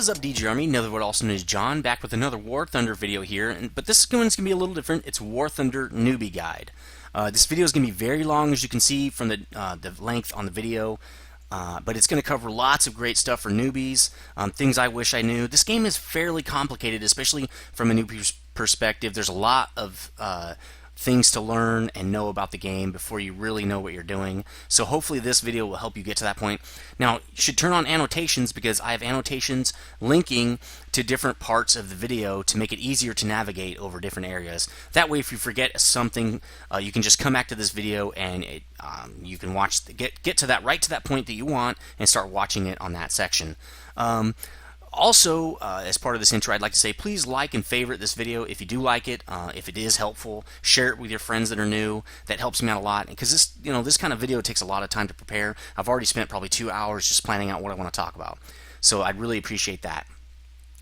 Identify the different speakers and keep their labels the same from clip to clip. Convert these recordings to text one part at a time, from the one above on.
Speaker 1: What is up, DJ Army? Nethervvoid, also known as John, back with another War Thunder video here. But this one's going to be a little different. It's War Thunder Newbie Guide. This video is going to be very long, as you can see from the length on the video. But it's going to cover lots of great stuff for newbies, things I wish I knew. This game is fairly complicated, especially from a newbie perspective. There's a lot of things to learn and know about the game before you really know what you're doing. So hopefully this video will help you get to that point. Now, you should turn on annotations because I have annotations linking to different parts of the video to make it easier to navigate over different areas. That way, if you forget something, you can just come back to this video and you can watch get to that right to that point that you want and start watching it on that section. Also, as part of this intro, I'd like to say please like and favorite this video if you do like it. If it is helpful, share it with your friends that are new. That helps me out a lot because this kind of video takes a lot of time to prepare. I've already spent probably 2 hours just planning out what I want to talk about, so I'd really appreciate that.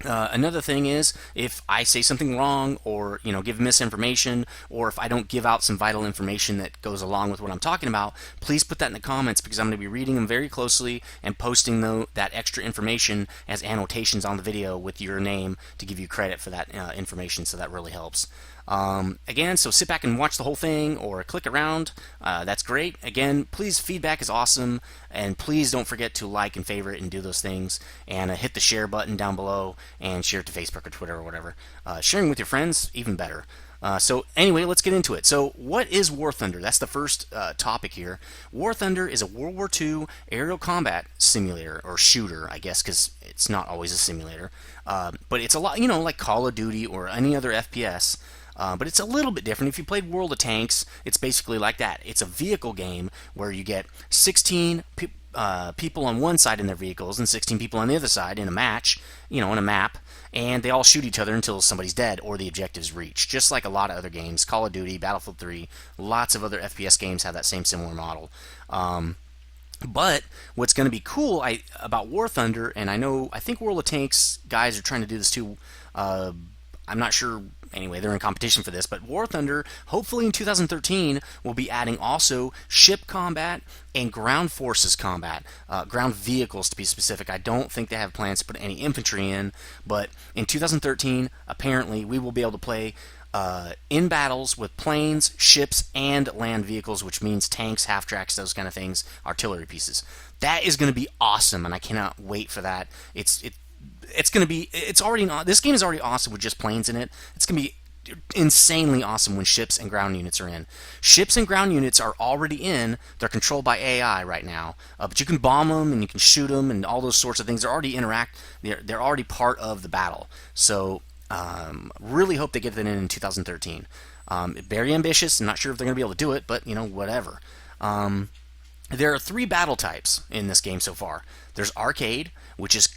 Speaker 1: Another thing is, if I say something wrong or give misinformation, or if I don't give out some vital information that goes along with what I'm talking about, please put that in the comments because I'm going to be reading them very closely and posting that extra information as annotations on the video with your name to give you credit for that information, so that really helps. Again, so sit back and watch the whole thing or click around. That's great. Again, please, feedback is awesome, and please don't forget to like and favorite and do those things, and hit the share button down below and share it to Facebook or Twitter or whatever. Sharing with your friends, even better. So anyway, let's get into it. So what is War Thunder? That's the first topic here. War Thunder is a World War II aerial combat simulator, or shooter, I guess, because it's not always a simulator. But it's a lot, like Call of Duty or any other FPS. But it's a little bit different. If you played World of Tanks, it's basically like that. It's a vehicle game where you get 16 people on one side in their vehicles and 16 people on the other side in a match, in a map, and they all shoot each other until somebody's dead or the objective's reached. Just like a lot of other games, Call of Duty, Battlefield 3, lots of other FPS games have that same similar model. But what's going to be cool about War Thunder, and I think World of Tanks guys are trying to do this too. I'm not sure. Anyway, they're in competition for this, but War Thunder, hopefully in 2013, will be adding also ship combat and ground forces combat, ground vehicles to be specific. I don't think they have plans to put any infantry in, but in 2013, apparently, we will be able to play in battles with planes, ships, and land vehicles, which means tanks, half-tracks, those kind of things, artillery pieces. That is going to be awesome, and I cannot wait for that. This game is already awesome with just planes in it. It's going to be insanely awesome when ships and ground units are in. Ships and ground units are already in. They're controlled by AI right now, but you can bomb them and you can shoot them and all those sorts of things. They're already part of the battle. So really hope they get that in 2013. Very ambitious. I'm not sure if they're going to be able to do it, but whatever. There are 3 battle types in this game so far. There's arcade, which is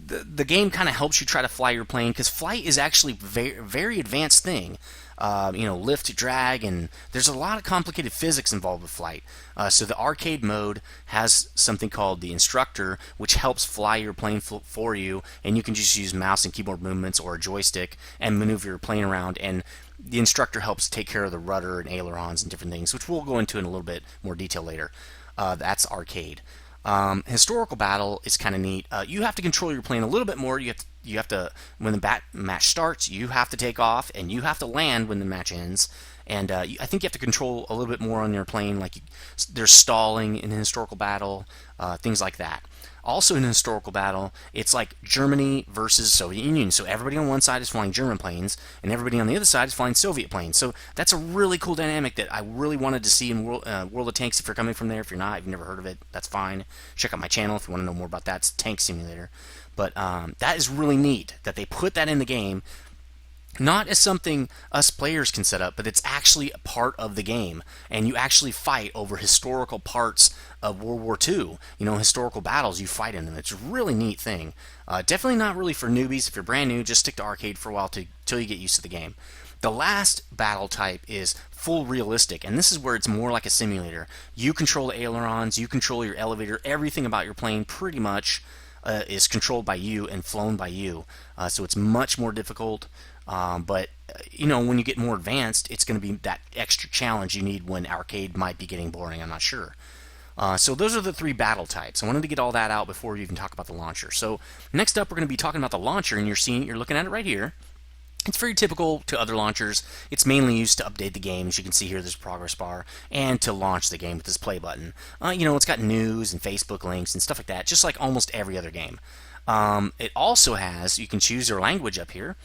Speaker 1: the game kind of helps you try to fly your plane, because flight is actually very, very advanced thing. Lift, drag, and there's a lot of complicated physics involved with flight. So the arcade mode has something called the instructor, which helps fly your plane for you, and you can just use mouse and keyboard movements or a joystick and maneuver your plane around, and the instructor helps take care of the rudder and ailerons and different things, which we'll go into in a little bit more detail later. That's arcade. Historical battle is kind of neat. You have to control your plane a little bit more. You have to when the match starts, you have to take off and you have to land when the match ends. And I think you have to control a little bit more on your plane. Like there's stalling in historical battle, things like that. Also in historical battle, it's like Germany versus Soviet Union. So everybody on one side is flying German planes, and everybody on the other side is flying Soviet planes. So that's a really cool dynamic that I really wanted to see in World of Tanks. If you're coming from there, if you're not, if you've never heard of it, that's fine. Check out my channel if you want to know more about that. It's Tank Simulator. But that is really neat that they put that in the game. Not as something us players can set up, but it's actually a part of the game, and you actually fight over historical parts of World War II. Historical battles, you fight in them. It's a really neat thing. Definitely not really for newbies. If you're brand new, just stick to arcade for a while till you get used to the game. The last battle type is full realistic, and this is where it's more like a simulator. You control the ailerons, you control your elevator, everything about your plane pretty much is controlled by you and flown by you. So it's much more difficult. But when you get more advanced, it's going to be that extra challenge you need when arcade might be getting boring. I'm not sure. So those are the three battle types. I wanted to get all that out before we even talk about the launcher. So next up, we're going to be talking about the launcher, and you're looking at it right here. It's very typical to other launchers. It's mainly used to update the game. As you can see here, there's a progress bar, and to launch the game with this play button. It's got news and Facebook links and stuff like that, just like almost every other game. It also has, you can choose your language up here.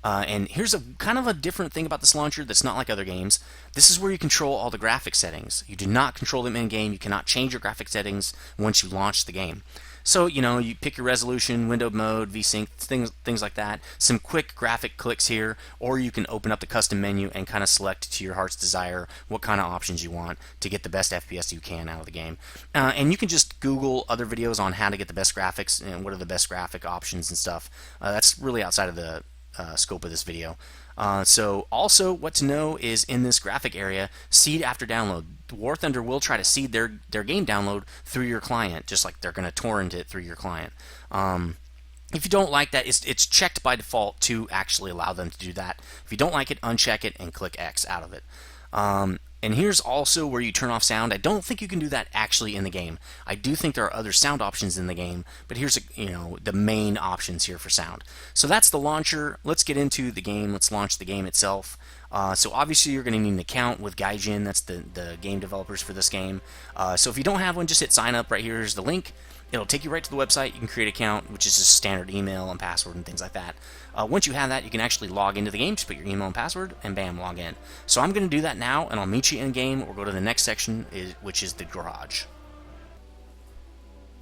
Speaker 1: And here's a kind of a different thing about this launcher that's not like other games. This is where you control all the graphic settings. You do not control them in-game. You cannot change your graphic settings once you launch the game. So, you pick your resolution, window mode, VSync, things like that. Some quick graphic clicks here, or you can open up the custom menu and kind of select to your heart's desire what kind of options you want to get the best FPS you can out of the game. And you can just Google other videos on how to get the best graphics and what are the best graphic options and stuff. That's really outside of the scope of this video. So also what to know is in this graphic area, seed after download. War Thunder will try to seed their game download through your client, just like they're going to torrent it through your client. If you don't like that, it's checked by default to actually allow them to do that. If you don't like it, uncheck it and click X out of it. And here's also where you turn off sound. I don't think you can do that actually in the game. I do think there are other sound options in the game, but here's the main options here for sound. So that's the launcher. Let's get into the game. Let's launch the game itself. So obviously you're going to need an account with Gaijin. That's the game developers for this game. So if you don't have one, just hit sign up. Right here is the link. It'll take you right to the website. You can create an account, which is just standard email and password and things like that. Once you have that, you can actually log into the game. Just put your email and password, and bam, log in. So I'm going to do that now, and I'll meet you in game. We'll go to the next section, which is the garage.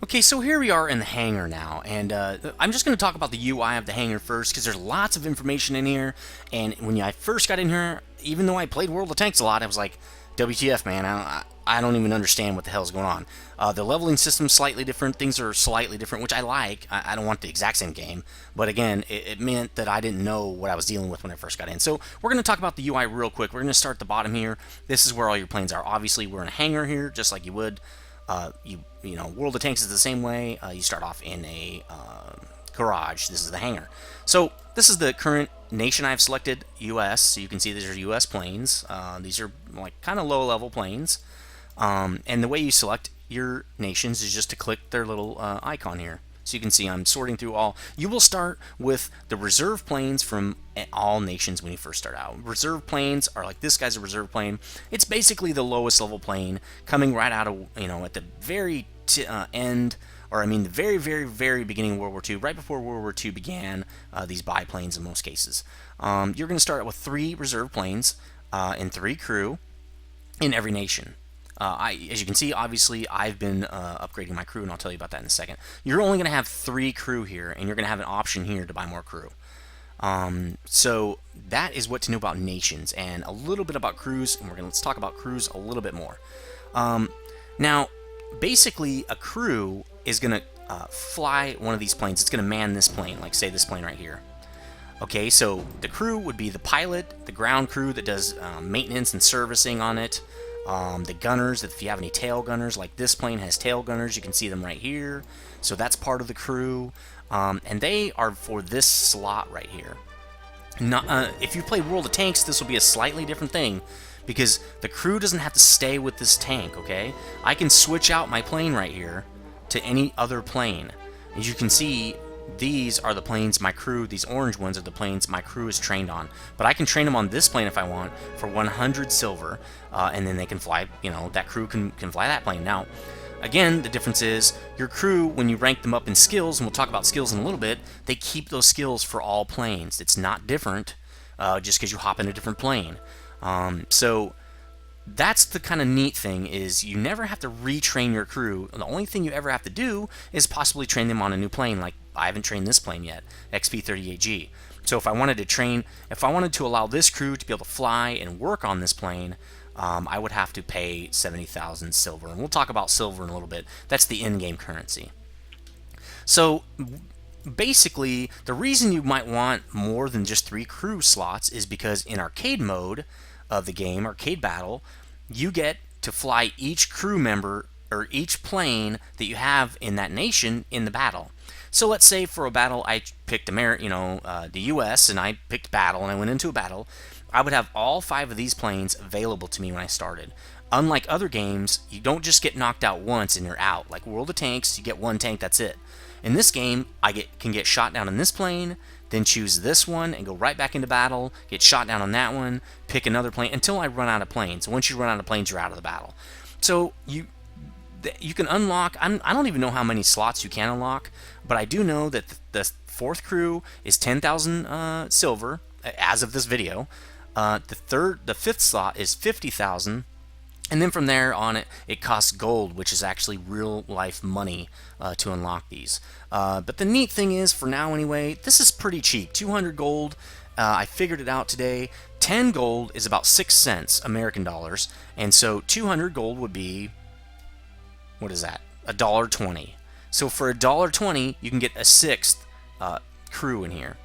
Speaker 1: Okay, so here we are in the hangar now, and I'm just going to talk about the UI of the hangar first, because there's lots of information in here, and when I first got in here, even though I played World of Tanks a lot, I was like, WTF, man, I don't even understand what the hell's going on. The leveling system's slightly different, things are slightly different, which I like. I don't want the exact same game, but again, it meant that I didn't know what I was dealing with when I first got in. So we're going to talk about the UI real quick. We're going to start at the bottom here. This is where all your planes are. Obviously, we're in a hangar here, just like you would. World of Tanks is the same way. You start off in a garage. This is the hangar. So this is the current nation I've selected, US. So you can see these are US planes. These are like kind of low-level planes. And the way you select your nations is just to click their little icon here. So you can see I'm sorting through all. You will start with the reserve planes from all nations when you first start out. Reserve planes are like this guy's a reserve plane. It's basically the lowest level plane coming right out of, at the very end, or I mean the very, very, very beginning of World War II, right before World War II began, these biplanes in most cases. You're going to start with 3 reserve planes and 3 crew in every nation. As you can see, obviously, I've been upgrading my crew, and I'll tell you about that in a second. You're only going to have 3 crew here, and you're going to have an option here to buy more crew. So that is what to know about nations, and a little bit about crews, and let's talk about crews a little bit more. Now, basically, a crew is going to fly one of these planes. It's going to man this plane, like say this plane right here. Okay, so the crew would be the pilot, the ground crew that does maintenance and servicing on it. The gunners, if you have any tail gunners, like this plane has tail gunners, you can see them right here. So that's part of the crew. And they are for this slot right here. If you play World of Tanks, this will be a slightly different thing, because the crew doesn't have to stay with this tank, okay? I can switch out my plane right here to any other plane. As you can see, these are the planes my crew, these orange ones are the planes my crew is trained on. But I can train them on this plane if I want for 100 silver, and then they can fly, that crew can fly that plane. Now, again, the difference is your crew, when you rank them up in skills, and we'll talk about skills in a little bit, they keep those skills for all planes. It's not different just because you hop in a different plane. So that's the kind of neat thing, is you never have to retrain your crew. The only thing you ever have to do is possibly train them on a new plane. Like I haven't trained this plane yet, XP-38G. So if I wanted to allow this crew to be able to fly and work on this plane, I would have to pay 70,000 silver, and we'll talk about silver in a little bit. That's the in-game currency. So basically, the reason you might want more than just 3 crew slots is because in arcade mode of the game, arcade battle, you get to fly each crew member or each plane that you have in that nation in the battle. So let's say for a battle I picked the US, and I picked battle and I went into a battle. I would have all 5 of these planes available to me when I started. Unlike other games, you don't just get knocked out once and you're out. Like World of Tanks, you get one tank, that's it. In this game, can get shot down on this plane, then choose this one and go right back into battle, get shot down on that one, pick another plane until I run out of planes. Once you run out of planes, you're out of the battle. So you can unlock, I don't even know how many slots you can unlock, but I do know that the fourth crew is 10,000 silver as of this video. The fifth slot is 50,000. And then from there on, it costs gold, which is actually real life money to unlock these. But the neat thing is, for now anyway, this is pretty cheap. 200 gold, I figured it out today. 10 gold is about 6 cents American dollars. And so 200 gold would be, what is that? $1.20. So for $1.20, you can get a sixth crew in here.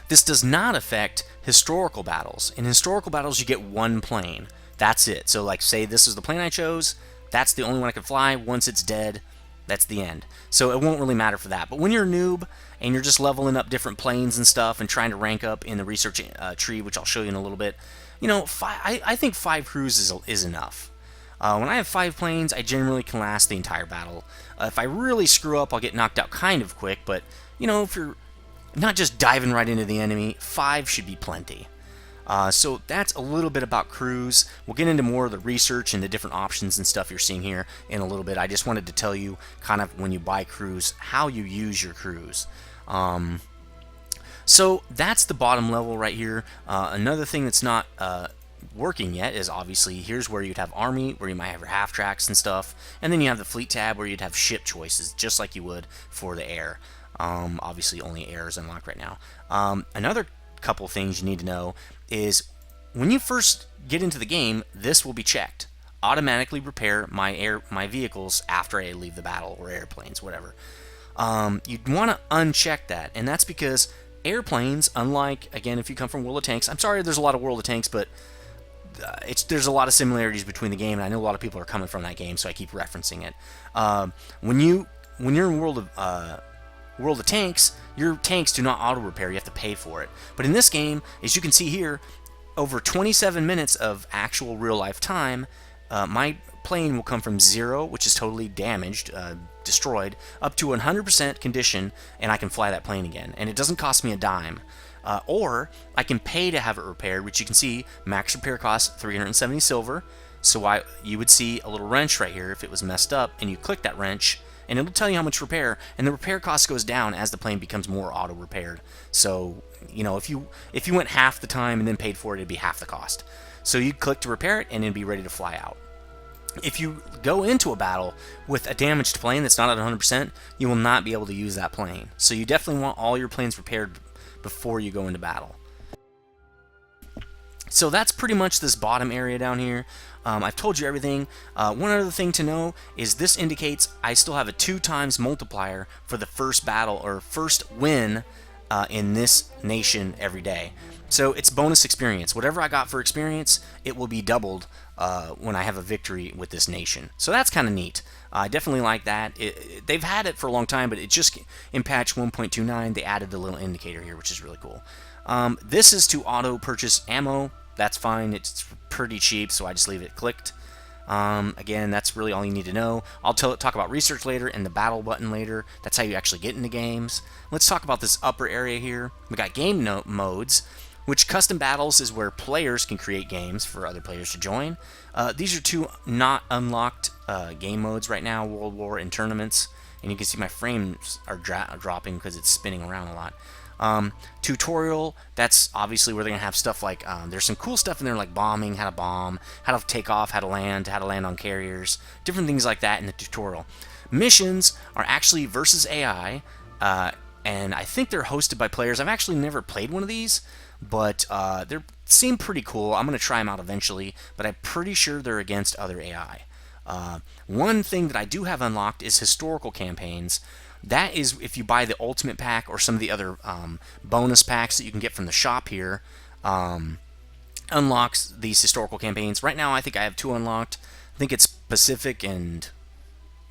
Speaker 1: This does not affect historical battles. In historical battles, you get one plane. That's it. So like say this is the plane I chose, that's the only one I can fly. Once it's dead, that's the end. So it won't really matter for that. But when you're a noob and you're just leveling up different planes and stuff and trying to rank up in the research tree, which I'll show you in a little bit, you know, I think 5 crews is enough. When I have 5 planes, I generally can last the entire battle. If I really screw up, I'll get knocked out kind of quick, but you know, if you're not just diving right into the enemy, 5 should be plenty. So that's a little bit about crews. We'll get into more of the research and the different options and stuff you're seeing here in a little bit. I just wanted to tell you kind of when you buy crews, how you use your crews. So that's the bottom level right here. Another thing that's not working yet is obviously here's where you'd have army, where you might have your half tracks and stuff, and then you have the fleet tab where you'd have ship choices, just like you would for the air. Obviously only air is unlocked right now. Another couple things you need to know is when you first get into the game, this will be checked. Automatically repair my vehicles after I leave the battle, or airplanes, whatever. You'd want to uncheck that, and that's because airplanes, unlike, again, if you come from World of Tanks, I'm sorry there's a lot of World of Tanks, but there's a lot of similarities between the game, and I know a lot of people are coming from that game, so I keep referencing it. When you're in World of Tanks, your tanks do not auto repair, you have to pay for it. But in this game, as you can see here, over 27 minutes of actual real life time, my plane will come from 0, which is totally damaged, destroyed, up to 100% condition, and I can fly that plane again. And it doesn't cost me a dime. Or I can pay to have it repaired, which you can see max repair costs 370 silver. So you would see a little wrench right here if it was messed up, and you click that wrench, and it'll tell you how much repair, and the repair cost goes down as the plane becomes more auto repaired. So you know, if you went half the time and then paid for it, it'd be half the cost. So you'd click to repair it, and it'd be ready to fly out. If you go into a battle with a damaged plane that's not at 100%, you will not be able to use that plane. So you definitely want all your planes repaired before you go into battle. So that's pretty much this bottom area down here. I've told you everything. One other thing to know is this indicates I still have a 2x multiplier for the first battle or first win in this nation every day. So it's bonus experience. Whatever I got for experience, it will be doubled when I have a victory with this nation. So that's kind of neat. I definitely like that. They've had it for a long time, but it just in patch 1.29 they added the little indicator here, which is really cool. This is to auto purchase ammo. That's fine. It's pretty cheap, so I just leave it clicked. Again, that's really all you need to know. I'll talk about research later and the battle button later. That's how you actually get into games. Let's talk about this upper area here. We got game modes, which custom battles is where players can create games for other players to join. These are 2 not unlocked game modes right now, World War and tournaments. And you can see my frames are dropping because it's spinning around a lot. Tutorial, that's obviously where they're going to have stuff like, there's some cool stuff in there like bombing, how to bomb, how to take off, how to land on carriers, different things like that in the tutorial. Missions are actually versus AI, and I think they're hosted by players. I've actually never played one of these, but they seem pretty cool. I'm going to try them out eventually, but I'm pretty sure they're against other AI. One thing that I do have unlocked is historical campaigns. That is if you buy the Ultimate Pack or some of the other bonus packs that you can get from the shop here, unlocks these historical campaigns. Right now I think I have 2 unlocked. I think it's Pacific and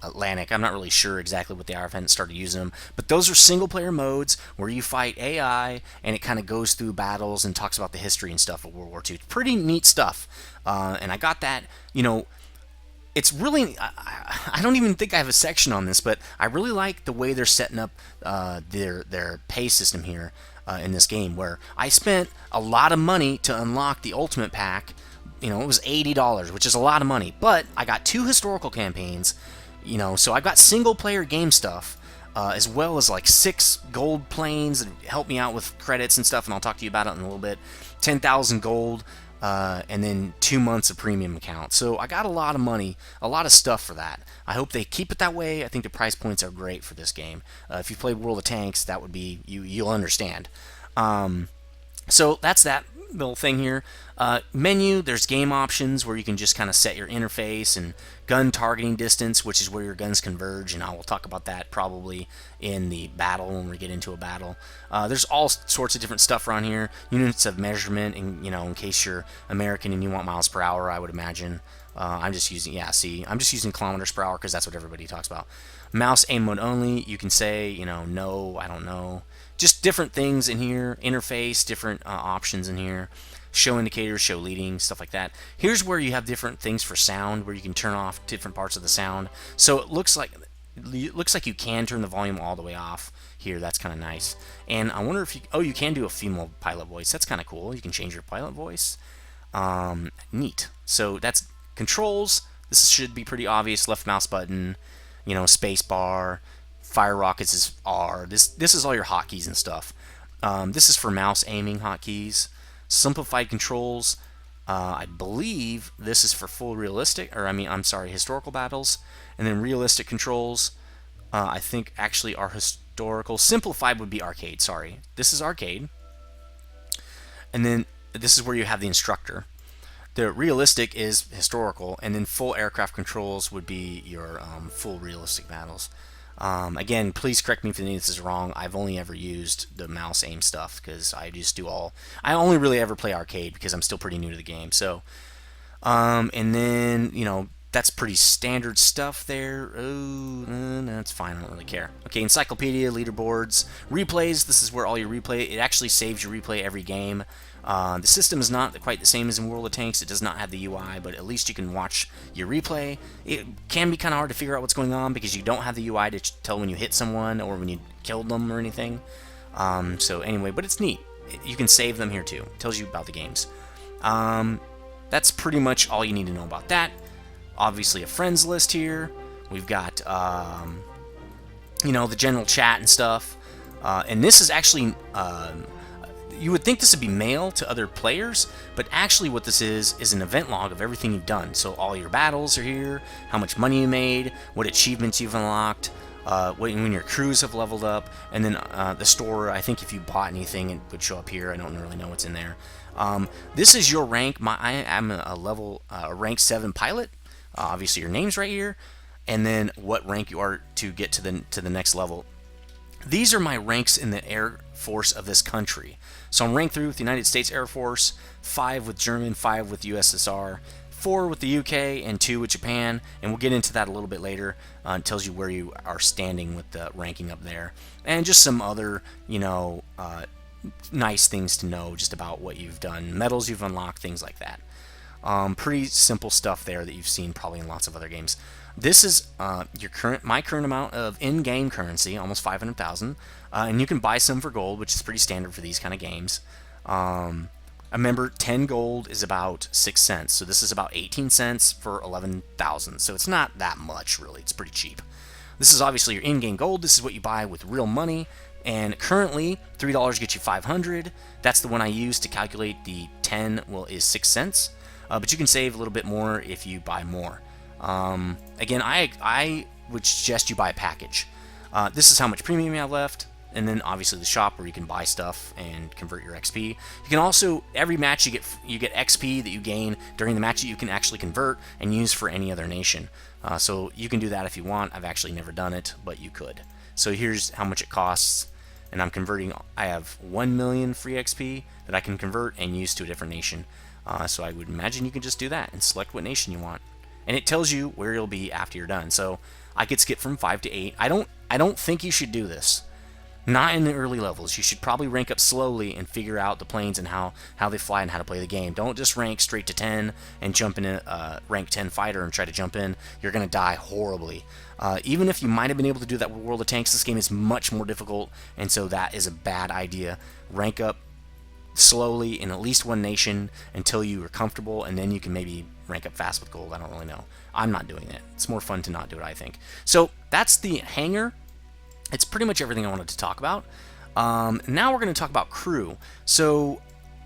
Speaker 1: Atlantic. I'm not really sure exactly what they are. I haven't started using them. But those are single-player modes where you fight AI, and it kind of goes through battles and talks about the history and stuff of World War II. It's pretty neat stuff. And I got that, it's really, I don't even think I have a section on this, but I really like the way they're setting up their pay system here in this game, where I spent a lot of money to unlock the Ultimate Pack. It was $80, which is a lot of money, but I got 2 historical campaigns, so I got single-player game stuff, as well as like 6 gold planes that help me out with credits and stuff, and I'll talk to you about it in a little bit, 10,000 gold, and then 2 months of premium account. So I got a lot of money, a lot of stuff for that. I hope they keep it that way. I think the price points are great for this game. If you played World of Tanks, that would be, you'll understand. So that's that little thing here. Menu, there's game options where you can just kind of set your interface and gun targeting distance, which is where your guns converge, and I will talk about that probably in the battle when we get into a battle. There's all sorts of different stuff around here. Units of measurement, and in case you're American and you want miles per hour, I would imagine. I'm just using, I'm just using kilometers per hour because that's what everybody talks about. Mouse aim mode only. You can say, no, I don't know. Just different things in here. Interface, different options in here. Show indicators, show leading, stuff like that. Here's where you have different things for sound, where you can turn off different parts of the sound. So it looks like you can turn the volume all the way off here. That's kind of nice. And I wonder if you can do a female pilot voice. That's kind of cool. You can change your pilot voice. Neat. So that's controls. This should be pretty obvious. Left mouse button, space bar. Fire rockets is R. This is all your hotkeys and stuff. This is for mouse aiming hotkeys. Simplified controls. I believe this is for full realistic, historical battles. And then realistic controls, I think actually are historical. Simplified would be arcade, sorry. This is arcade. And then this is where you have the instructor. The realistic is historical, and then full aircraft controls would be your full realistic battles. Again, please correct me if any of this is wrong. I've only ever used the mouse aim stuff because I just do I only really ever play arcade because I'm still pretty new to the game. So, and then, that's pretty standard stuff there. Oh, that's fine. I don't really care. Okay, encyclopedia, leaderboards, replays. This is where all your replay. It actually saves your replay every game. The system is not quite the same as in World of Tanks. It does not have the UI, but at least you can watch your replay. It can be kind of hard to figure out what's going on because you don't have the UI to tell when you hit someone or when you killed them or anything. So anyway, but it's neat. You can save them here too. It tells you about the games. That's pretty much all you need to know about that. Obviously a friends list here. We've got, the general chat and stuff. And this is actually... you would think this would be mail to other players, but actually what this is an event log of everything you've done. So all your battles are here, how much money you made, what achievements you've unlocked, when your crews have leveled up, and then the store. I think if you bought anything, it would show up here. I don't really know what's in there. This is your rank. I'm a rank 7 pilot. Obviously your name's right here, and then what rank you are to get to the next level. These are my ranks in the Air Force of this country. So I'm ranked 3 with the United States Air Force, 5 with German, 5 with USSR, 4 with the UK, and 2 with Japan. And we'll get into that a little bit later. It tells you where you are standing with the ranking up there. And just some other, nice things to know just about what you've done, medals you've unlocked, things like that. Pretty simple stuff there that you've seen probably in lots of other games. This is my current amount of in-game currency, almost 500,000, and you can buy some for gold, which is pretty standard for these kind of games. I remember 10 gold is about 6 cents, so this is about 18 cents for 11,000. So it's not that much really; it's pretty cheap. This is obviously your in-game gold. This is what you buy with real money, and currently $3 gets you 500. That's the one I use to calculate the 10. Is 6 cents, but you can save a little bit more if you buy more. Again, I would suggest you buy a package. This is how much premium you have left, and then obviously the shop where you can buy stuff and convert your XP. You can also, every match you get XP that you gain during the match that you can actually convert and use for any other nation. So you can do that if you want. I've actually never done it, but you could. So here's how much it costs, and I'm converting. I have 1 million free XP that I can convert and use to a different nation. So I would imagine you can just do that and select what nation you want. And it tells you where you'll be after you're done. So I could skip from 5 to 8. I don't think you should do this. Not in the early levels. You should probably rank up slowly and figure out the planes and how they fly and how to play the game. Don't just rank straight to 10 and jump in a rank 10 fighter and try to jump in. You're going to die horribly. Even if you might have been able to do that with World of Tanks, this game is much more difficult, and so that is a bad idea. Rank up slowly in at least one nation until you are comfortable, and then you can maybe rank up fast with gold. I don't really know. I'm not doing it. It's more fun to not do it, I think. So that's the Hangar. It's pretty much everything I wanted to talk about. Now we're going to talk about crew. So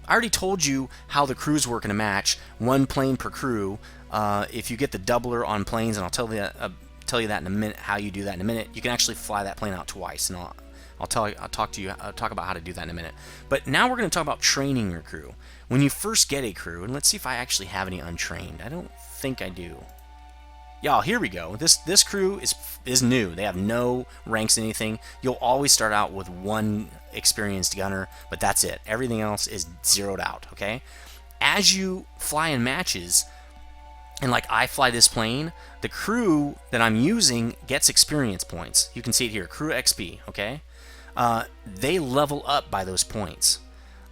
Speaker 1: I already told you how the crews work in a match. 1 plane per crew. If you get the doubler on planes, and I'll tell you that in a minute, how you do that in a minute, you can actually fly that plane out twice, and I'll talk about how to do that in a minute. But now we're going to talk about training your crew. When you first get a crew, and let's see if I actually have any untrained. I don't think I do. Yeah, here we go. This crew is new. They have no ranks in anything. You'll always start out with 1 experienced gunner, but that's it. Everything else is zeroed out, okay? As you fly in matches, and like I fly this plane, the crew that I'm using gets experience points. You can see it here, crew XP, okay? They level up by those points.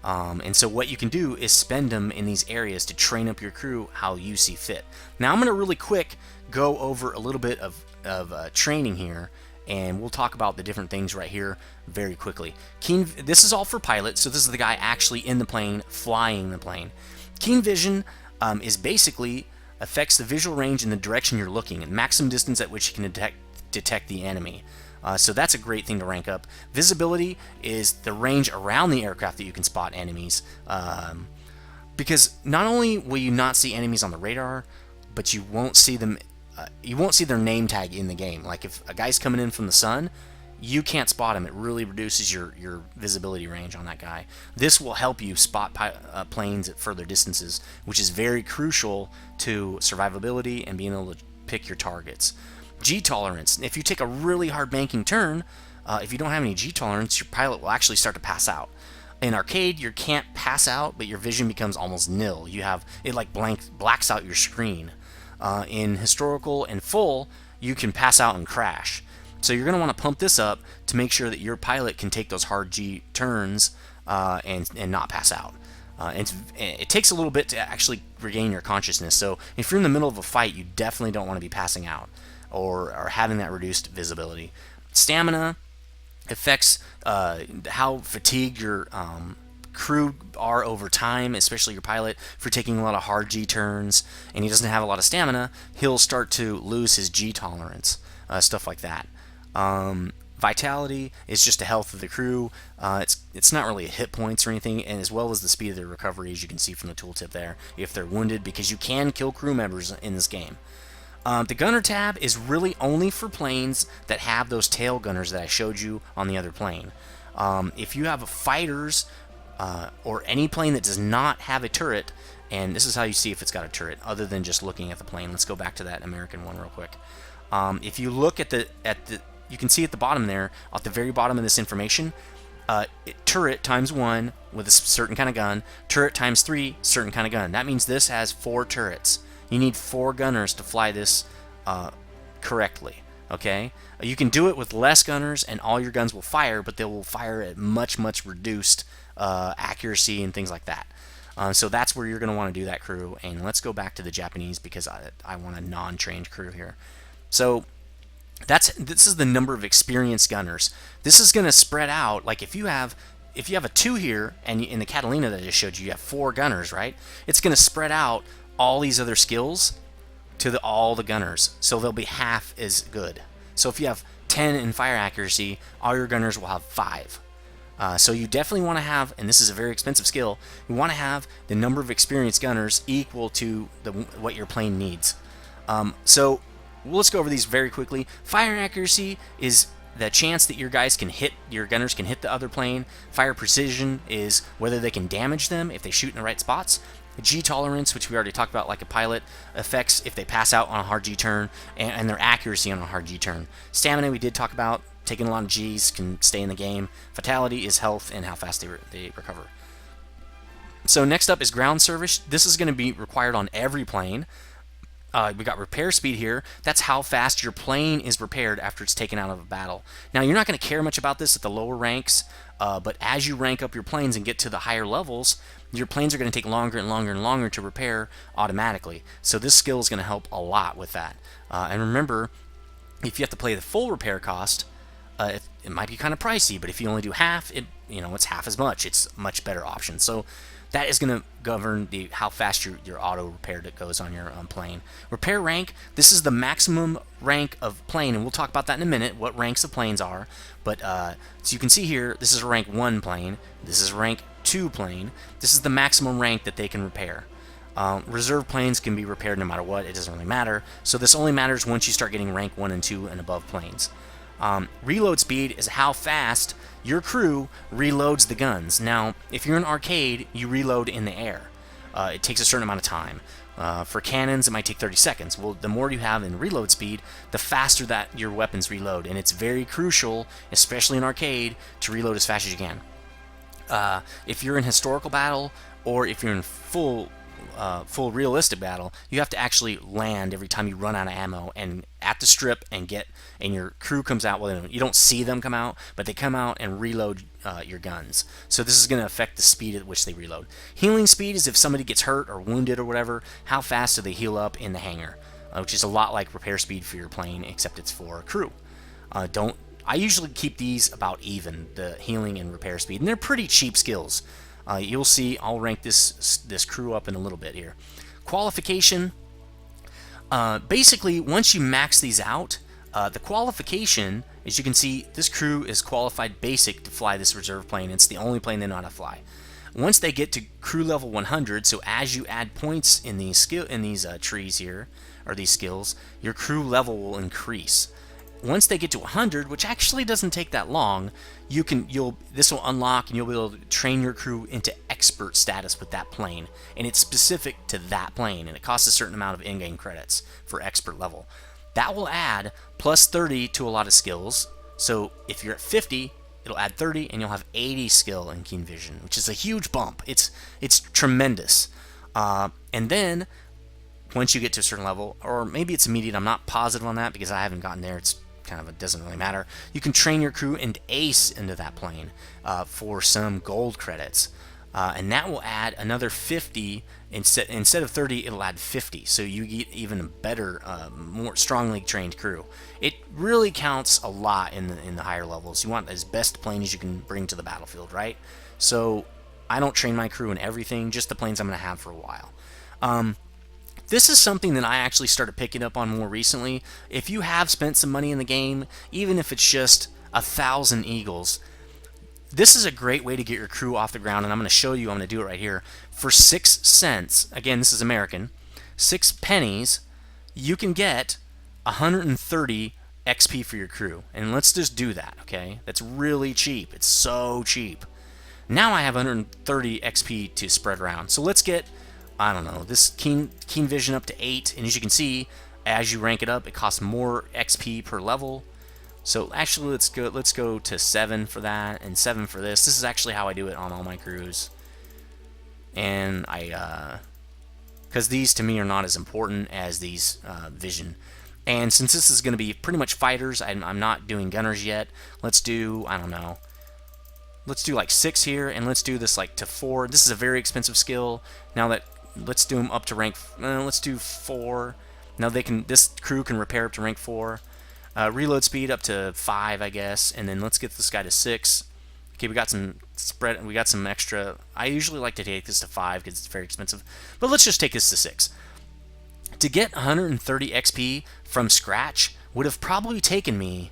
Speaker 1: And so what you can do is spend them in these areas to train up your crew how you see fit. Now I'm going to really quick go over a little bit of training here, and we'll talk about the different things right here very quickly. This is all for pilots, so this is the guy actually in the plane, flying the plane. Keen vision is basically affects the visual range in the direction you're looking, and maximum distance at which you can detect the enemy. So that's a great thing to rank up. Visibility is the range around the aircraft that you can spot enemies. Because not only will you not see enemies on the radar, but you won't see them. You won't see their name tag in the game. Like if a guy's coming in from the sun, you can't spot him. It really reduces your visibility range on that guy. This will help you spot planes at further distances, which is very crucial to survivability and being able to pick your targets. G tolerance. If you take a really hard banking turn, if you don't have any G tolerance, your pilot will actually start to pass out. In arcade, you can't pass out, but your vision becomes almost nil. You have it like blacks out your screen. In historical and full, you can pass out and crash. So you're going to want to pump this up to make sure that your pilot can take those hard G turns and not pass out. It takes a little bit to actually regain your consciousness. So if you're in the middle of a fight, you definitely don't want to be passing out or having that reduced visibility. Stamina affects how fatigued your crew are over time, especially your pilot. For taking a lot of hard G turns and he doesn't have a lot of stamina, he'll start to lose his G tolerance, stuff like that. Vitality is just the health of the crew. It's not really hit points or anything, and as well as the speed of their recovery, as you can see from the tooltip there, if they're wounded, because you can kill crew members in this game. The gunner tab is really only for planes that have those tail gunners that I showed you on the other plane. If you have fighters or any plane that does not have a turret, and this is how you see if it's got a turret, other than just looking at the plane. Let's go back to that American one real quick. If you look at the you can see at the bottom there, at the very bottom of this information, turret times 1 with a certain kind of gun, turret times 3, certain kind of gun. That means this has 4 turrets. You need 4 gunners to fly this correctly. Okay, you can do it with less gunners, and all your guns will fire, but they will fire at much reduced accuracy and things like that. So that's where you're going to want to do that crew. And let's go back to the Japanese because I want a non-trained crew here. So this is the number of experienced gunners. This is going to spread out. Like if you have a 2 here, and in the Catalina that I just showed you, you have 4 gunners, right? It's going to spread out all these other skills to all the gunners, so they'll be half as good. So if you have 10 in fire accuracy, all your gunners will have 5. So you definitely want to have, and this is a very expensive skill, you want to have the number of experienced gunners equal to what your plane needs. So let's go over these very quickly. Fire accuracy is the chance that your gunners can hit the other plane. Fire precision is whether they can damage them if they shoot in the right spots. G tolerance, which we already talked about like a pilot, affects if they pass out on a hard G turn, and their accuracy on a hard G turn. Stamina we did talk about. Taking a lot of G's can stay in the game. Fatality is health and how fast they recover. So next up is ground service. This is going to be required on every plane. We got repair speed here. That's how fast your plane is repaired after it's taken out of a battle. Now, you're not going to care much about this at the lower ranks, but as you rank up your planes and get to the higher levels, your planes are going to take longer and longer and longer to repair automatically. So this skill is going to help a lot with that. And remember, if you have to play the full repair cost, it might be kind of pricey, but if you only do half, it's half as much. It's a much better option. So that is going to govern how fast your auto repair goes on your plane. Repair rank, this is the maximum rank of plane, and we'll talk about that in a minute, what ranks the planes are. But so you can see here, this is a rank 1 plane, this is a rank 2 plane, this is the maximum rank that they can repair. Reserve planes can be repaired no matter what, it doesn't really matter. So this only matters once you start getting rank 1 and 2 and above planes. Reload speed is how fast your crew reloads the guns. Now, if you're in arcade, you reload in the air. It takes a certain amount of time. For cannons, it might take 30 seconds. Well, the more you have in reload speed, the faster that your weapons reload. And it's very crucial, especially in arcade, to reload as fast as you can. If you're in historical battle, or if you're in full realistic battle, you have to actually land every time you run out of ammo and at the strip and your crew comes out. Well, you don't see them come out, but they come out and reload your guns. So this is going to affect the speed at which they reload. Healing speed is if somebody gets hurt or wounded or whatever, how fast do they heal up in the hangar, which is a lot like repair speed for your plane, except it's for crew. I usually keep these about even, the healing and repair speed, and they're pretty cheap skills. You'll see, I'll rank this crew up in a little bit here. Qualification, basically once you max these out, the qualification, as you can see, this crew is qualified basic to fly this reserve plane. It's the only plane they know how to fly. Once they get to crew level 100, so as you add points in these trees here, or these skills, your crew level will increase. Once they get to 100, which actually doesn't take that long, this will unlock and you'll be able to train your crew into expert status with that plane, and it's specific to that plane, and it costs a certain amount of in-game credits for expert level. That will add plus 30 to a lot of skills. So if you're at 50, it'll add 30, and you'll have 80 skill in keen vision, which is a huge bump. It's tremendous. And then once you get to a certain level, or maybe it's immediate, I'm not positive on that because I haven't gotten there. It's it doesn't really matter. You can train your crew and ace into that plane for some gold credits, and that will add another 50. Instead of 30, it'll add 50. So you get even a better, more strongly trained crew. It really counts a lot in the higher levels. You want as best plane as you can bring to the battlefield, right? So I don't train my crew in everything, just the planes I'm going to have for a while. This is something that I actually started picking up on more recently. If you have spent some money in the game, even if it's just 1,000 eagles, this is a great way to get your crew off the ground, and I'm going to show you. I'm going to do it right here. For 6 cents, again, this is American, 6 pennies, you can get 130 XP for your crew. And let's just do that, okay? That's really cheap. It's so cheap. Now I have 130 XP to spread around. So let's get, I don't know, this keen vision up to 8, and as you can see, as you rank it up, it costs more XP per level. So actually, let's go to 7 for that, and 7 for this. This is actually how I do it on all my crews. And because these to me are not as important as these vision. And since this is going to be pretty much fighters, I'm not doing gunners yet. Let's do, I don't know, let's do like 6 here, and let's do this like to 4. This is a very expensive skill. Now that, let's do them up to rank, let's do 4. Now this crew can repair up to rank 4. Reload speed up to 5, I guess, and then let's get this guy to 6. Okay, we got some spread, we got some extra. I usually like to take this to 5 because it's very expensive, but let's just take this to 6. To get 130 XP from scratch would have probably taken me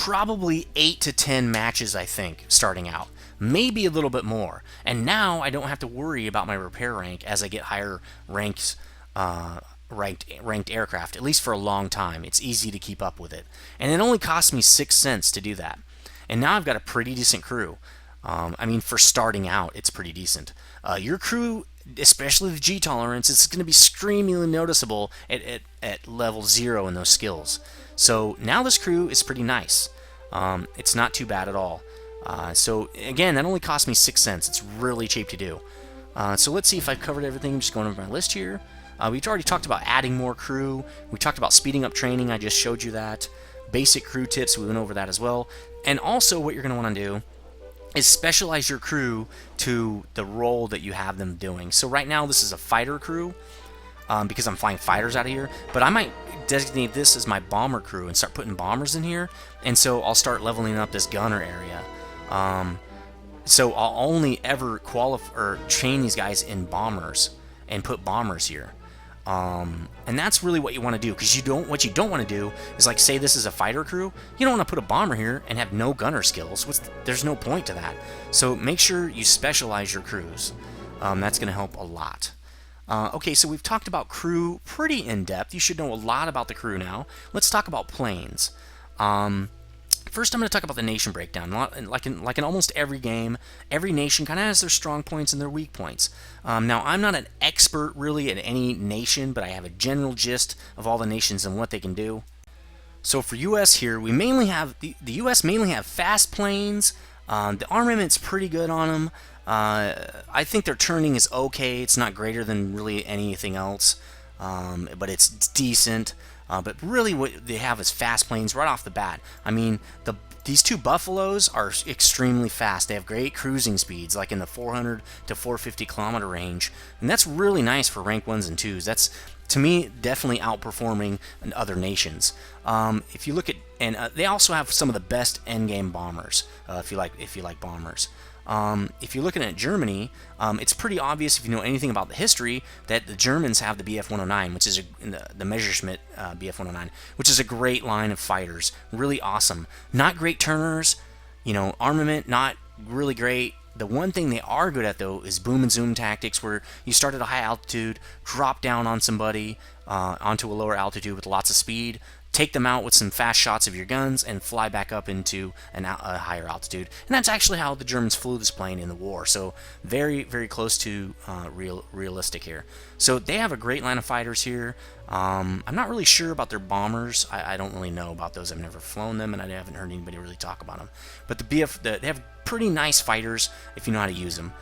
Speaker 1: 8 to 10 matches, I think, starting out. Maybe a little bit more. And now I don't have to worry about my repair rank as I get higher ranks, ranked aircraft, at least for a long time. It's easy to keep up with it. And it only cost me 6 cents to do that. And now I've got a pretty decent crew. I mean, for starting out, it's pretty decent. Your crew, especially the G tolerance, it's going to be screamingly noticeable at level 0 in those skills. So now this crew is pretty nice. It's not too bad at all. So again, that only cost me 6 cents. It's really cheap to do. So let's see if I've covered everything. I'm just going over my list here. We've already talked about adding more crew. We talked about speeding up training. I just showed you that. Basic crew tips, we went over that as well. And also what you're going to want to do is specialize your crew to the role that you have them doing. So right now this is a fighter crew because I'm flying fighters out of here, but I might designate this as my bomber crew and start putting bombers in here, and so I'll start leveling up this gunner area. So I'll only ever qualify or train these guys in bombers and put bombers here. And that's really what you want to do, because what you don't want to do is, like, say this is a fighter crew, you don't want to put a bomber here and have no gunner skills. There's no point to that. So make sure you specialize your crews. That's going to help a lot. Okay, so we've talked about crew pretty in depth. You should know a lot about the crew now. Let's talk about planes. First, I'm going to talk about the nation breakdown. Like in almost every game, every nation kind of has their strong points and their weak points. Now, I'm not an expert really at any nation, but I have a general gist of all the nations and what they can do. So for U.S. here, we mainly have the U.S. mainly have fast planes. The armament's pretty good on them. I think their turning is okay. It's not greater than really anything else, but it's decent. But really what they have is fast planes right off the bat. I mean, these two Buffaloes are extremely fast. They have great cruising speeds, like in the 400 to 450 kilometer range. And that's really nice for rank 1s and 2s. That's, to me, definitely outperforming other nations. If you look at, and they also have some of the best endgame bombers, if you like bombers. If you're looking at Germany, it's pretty obvious if you know anything about the history that the Germans have the Bf-109, which is the Messerschmitt Bf-109, which is a great line of fighters, really awesome. Not great turners, armament not really great. The one thing they are good at, though, is boom and zoom tactics, where you start at a high altitude, drop down on somebody onto a lower altitude with lots of speed, take them out with some fast shots of your guns, and fly back up into a higher altitude. And that's actually how the Germans flew this plane in the war. So very, very close to realistic here. So they have a great line of fighters here. I'm not really sure about their bombers. I don't really know about those. I've never flown them, and I haven't heard anybody really talk about them. But they have pretty nice fighters if you know how to use them.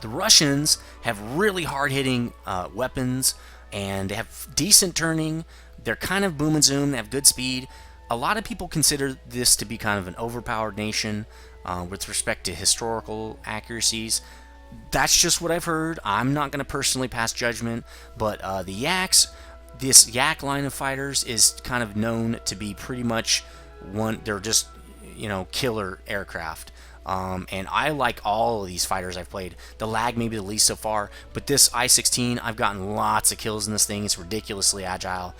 Speaker 1: The Russians have really hard-hitting weapons, and they have decent turning. They're kind of boom and zoom. They have good speed. A lot of people consider this to be kind of an overpowered nation with respect to historical accuracies. That's just what I've heard. I'm not going to personally pass judgment, but the Yaks, this Yak line of fighters is kind of known to be pretty much they're just, killer aircraft. And I like all of these fighters I've played. The lag may be the least so far, but this I-16, I've gotten lots of kills in this thing. It's ridiculously agile.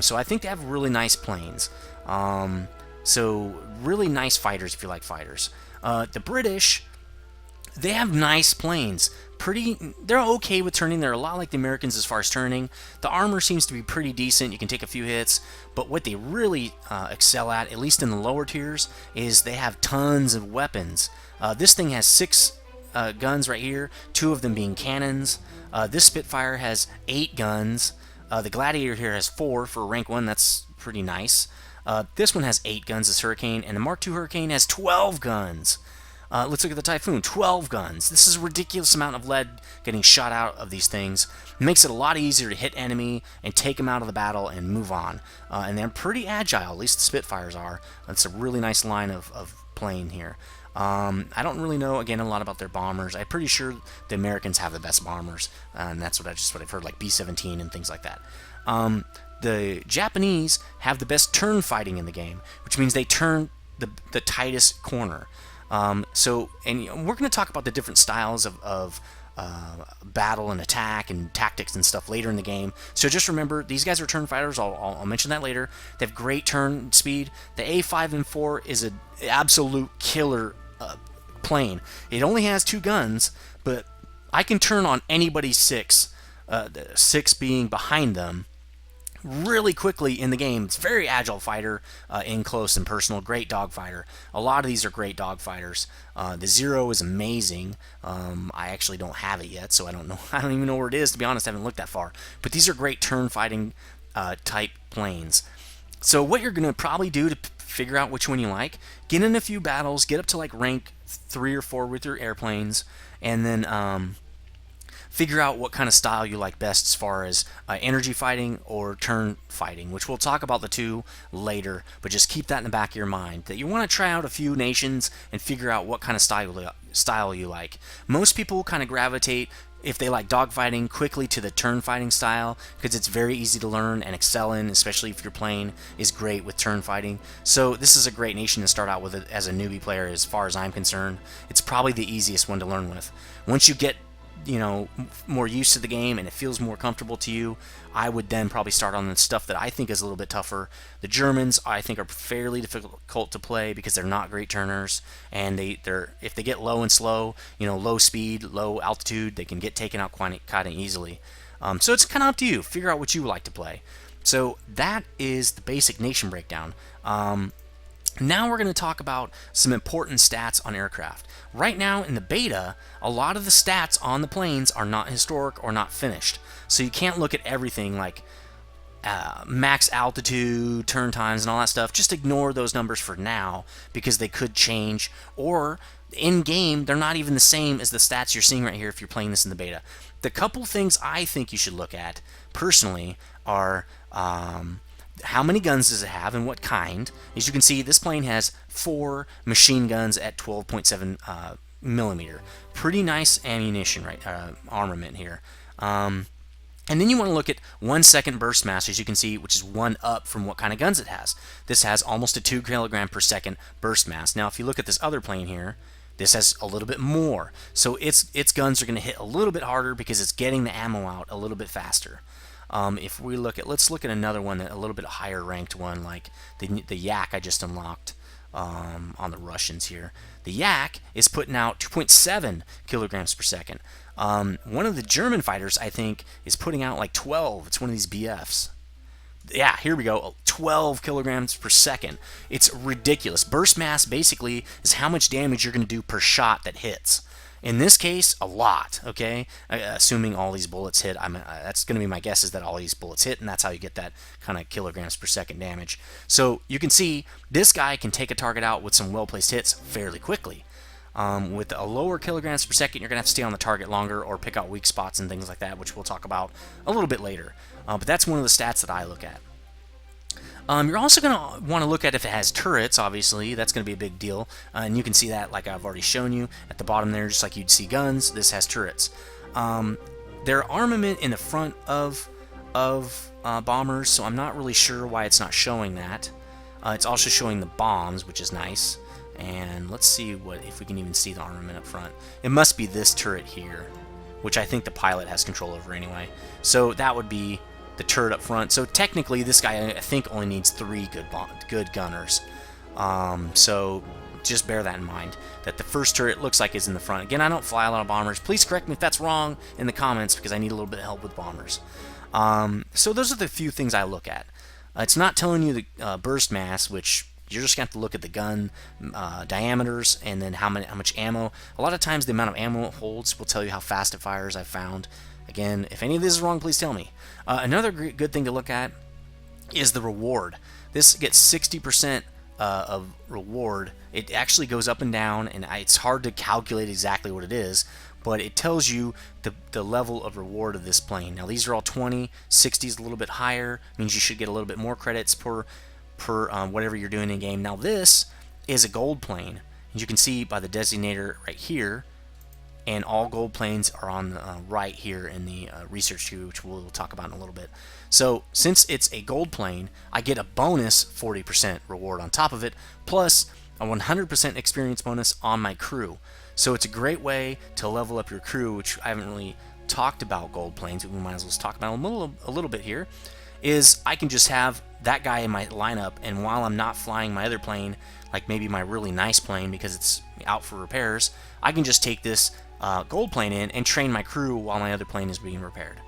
Speaker 1: So I think they have really nice planes. So really nice fighters if you like fighters. The British, they have nice planes. They're okay with turning. They're a lot like the Americans as far as turning. The armor seems to be pretty decent. You can take a few hits. But what they really excel at least in the lower tiers, is they have tons of weapons. This thing has 6 guns right here, 2 of them being cannons. This Spitfire has 8 guns. The Gladiator here has 4 for rank 1. That's pretty nice. This one has 8 guns, this Hurricane, and the Mark II Hurricane has 12 guns. Let's look at the Typhoon. 12 guns. This is a ridiculous amount of lead getting shot out of these things. It makes it a lot easier to hit enemy and take them out of the battle and move on. And they're pretty agile, at least the Spitfires are. It's a really nice line of plane here. I don't really know, again, a lot about their bombers. I'm pretty sure the Americans have the best bombers, and that's what I've heard, like B-17 and things like that. The Japanese have the best turn fighting in the game, which means they turn the tightest corner. And we're going to talk about the different styles of battle and attack and tactics and stuff later in the game. So just remember, these guys are turn fighters. I'll mention that later. They have great turn speed. The A5M4 is an absolute killer plane. It only has 2 guns, but I can turn on anybody's 6, the 6 being behind them, really quickly in the game. It's a very agile fighter, in close and personal. Great dog fighter. A lot of these are great dog fighters. The Zero is amazing. I actually don't have it yet, so I don't know. I don't even know where it is, to be honest. I haven't looked that far. But these are great turn fighting type planes. So what you're going to probably do to figure out which one you like, get in a few battles, get up to like rank 3 or 4 with your airplanes, and then figure out what kind of style you like best as far as energy fighting or turn fighting, which we'll talk about the two later, but just keep that in the back of your mind, that you want to try out a few nations and figure out what kind of style you like. Most people kind of gravitate, if they like dogfighting, quickly to the turn fighting style because it's very easy to learn and excel in, especially if your plane is great with turn fighting. So this is a great nation to start out with as a newbie player as far as I'm concerned. It's probably the easiest one to learn with. Once you get more used to the game and it feels more comfortable to you, I would then probably start on the stuff that I think is a little bit tougher. The Germans, I think, are fairly difficult to play because they're not great turners, and if they get low and slow, low speed, low altitude, they can get taken out kind of easily. So it's kind of up to you. Figure out what you like to play. So that is the basic nation breakdown. Now we're going to talk about some important stats on aircraft. Right now in the beta, a lot of the stats on the planes are not historic or not finished. So you can't look at everything like max altitude, turn times, and all that stuff. Just ignore those numbers for now because they could change, or in-game, they're not even the same as the stats you're seeing right here if you're playing this in the beta. The couple things I think you should look at, personally, are how many guns does it have and what kind. As you can see, this plane has 4 machine guns at 12.7 millimeter. Pretty nice ammunition, right? Armament here. And then you want to look at 1 second burst mass, as you can see, which is 1 up from what kind of guns it has. This has almost a 2 kilogram per second burst mass. Now, if you look at this other plane here, this has a little bit more. So its guns are going to hit a little bit harder because it's getting the ammo out a little bit faster. If we let's look at another one, a little bit higher ranked one, like the Yak I just unlocked on the Russians here. The Yak is putting out 2.7 kilograms per second. One of the German fighters, I think, is putting out like 12. It's one of these BFs. Yeah, here we go, 12 kilograms per second. It's ridiculous. Burst mass basically is how much damage you're going to do per shot that hits. In this case, a lot, okay? Assuming all these bullets hit, that's going to be my guess, is that all these bullets hit, and that's how you get that kind of kilograms per second damage. So you can see this guy can take a target out with some well-placed hits fairly quickly. With a lower kilograms per second, you're going to have to stay on the target longer or pick out weak spots and things like that, which we'll talk about a little bit later. But that's one of the stats that I look at. You're also going to want to look at if it has turrets, obviously. That's going to be a big deal. And you can see that, like I've already shown you, at the bottom there, just like you'd see guns, this has turrets. Their armament in the front of bombers, so I'm not really sure why it's not showing that. It's also showing the bombs, which is nice. And let's see if we can even see the armament up front. It must be this turret here, which I think the pilot has control over anyway. So that would be the turret up front. So technically this guy, I think, only needs 3 good gunners. So just bear that in mind, that the first turret looks like is in the front. Again, I don't fly a lot of bombers. Please correct me if that's wrong in the comments because I need a little bit of help with bombers. So those are the few things I look at. It's not telling you the burst mass, which you're just going to have to look at the gun diameters and then how much ammo. A lot of times the amount of ammo it holds will tell you how fast it fires, I've found. Again, if any of this is wrong, please tell me. Another good thing to look at is the reward. This gets 60% of reward. It actually goes up and down, and it's hard to calculate exactly what it is, but it tells you the level of reward of this plane. Now, these are all 20. 60 is a little bit higher. Means you should get a little bit more credits per whatever you're doing in game. Now, this is a gold plane. As you can see by the designator right here, and all gold planes are on the right here in the research queue, which we'll talk about in a little bit. So since it's a gold plane, I get a bonus 40% reward on top of it, plus a 100% experience bonus on my crew. So it's a great way to level up your crew, which I haven't really talked about gold planes, but we might as well talk about them a little bit here, is I can just have that guy in my lineup, and while I'm not flying my other plane, like maybe my really nice plane because it's out for repairs, I can just take this gold plane in and train my crew while my other plane is being repaired.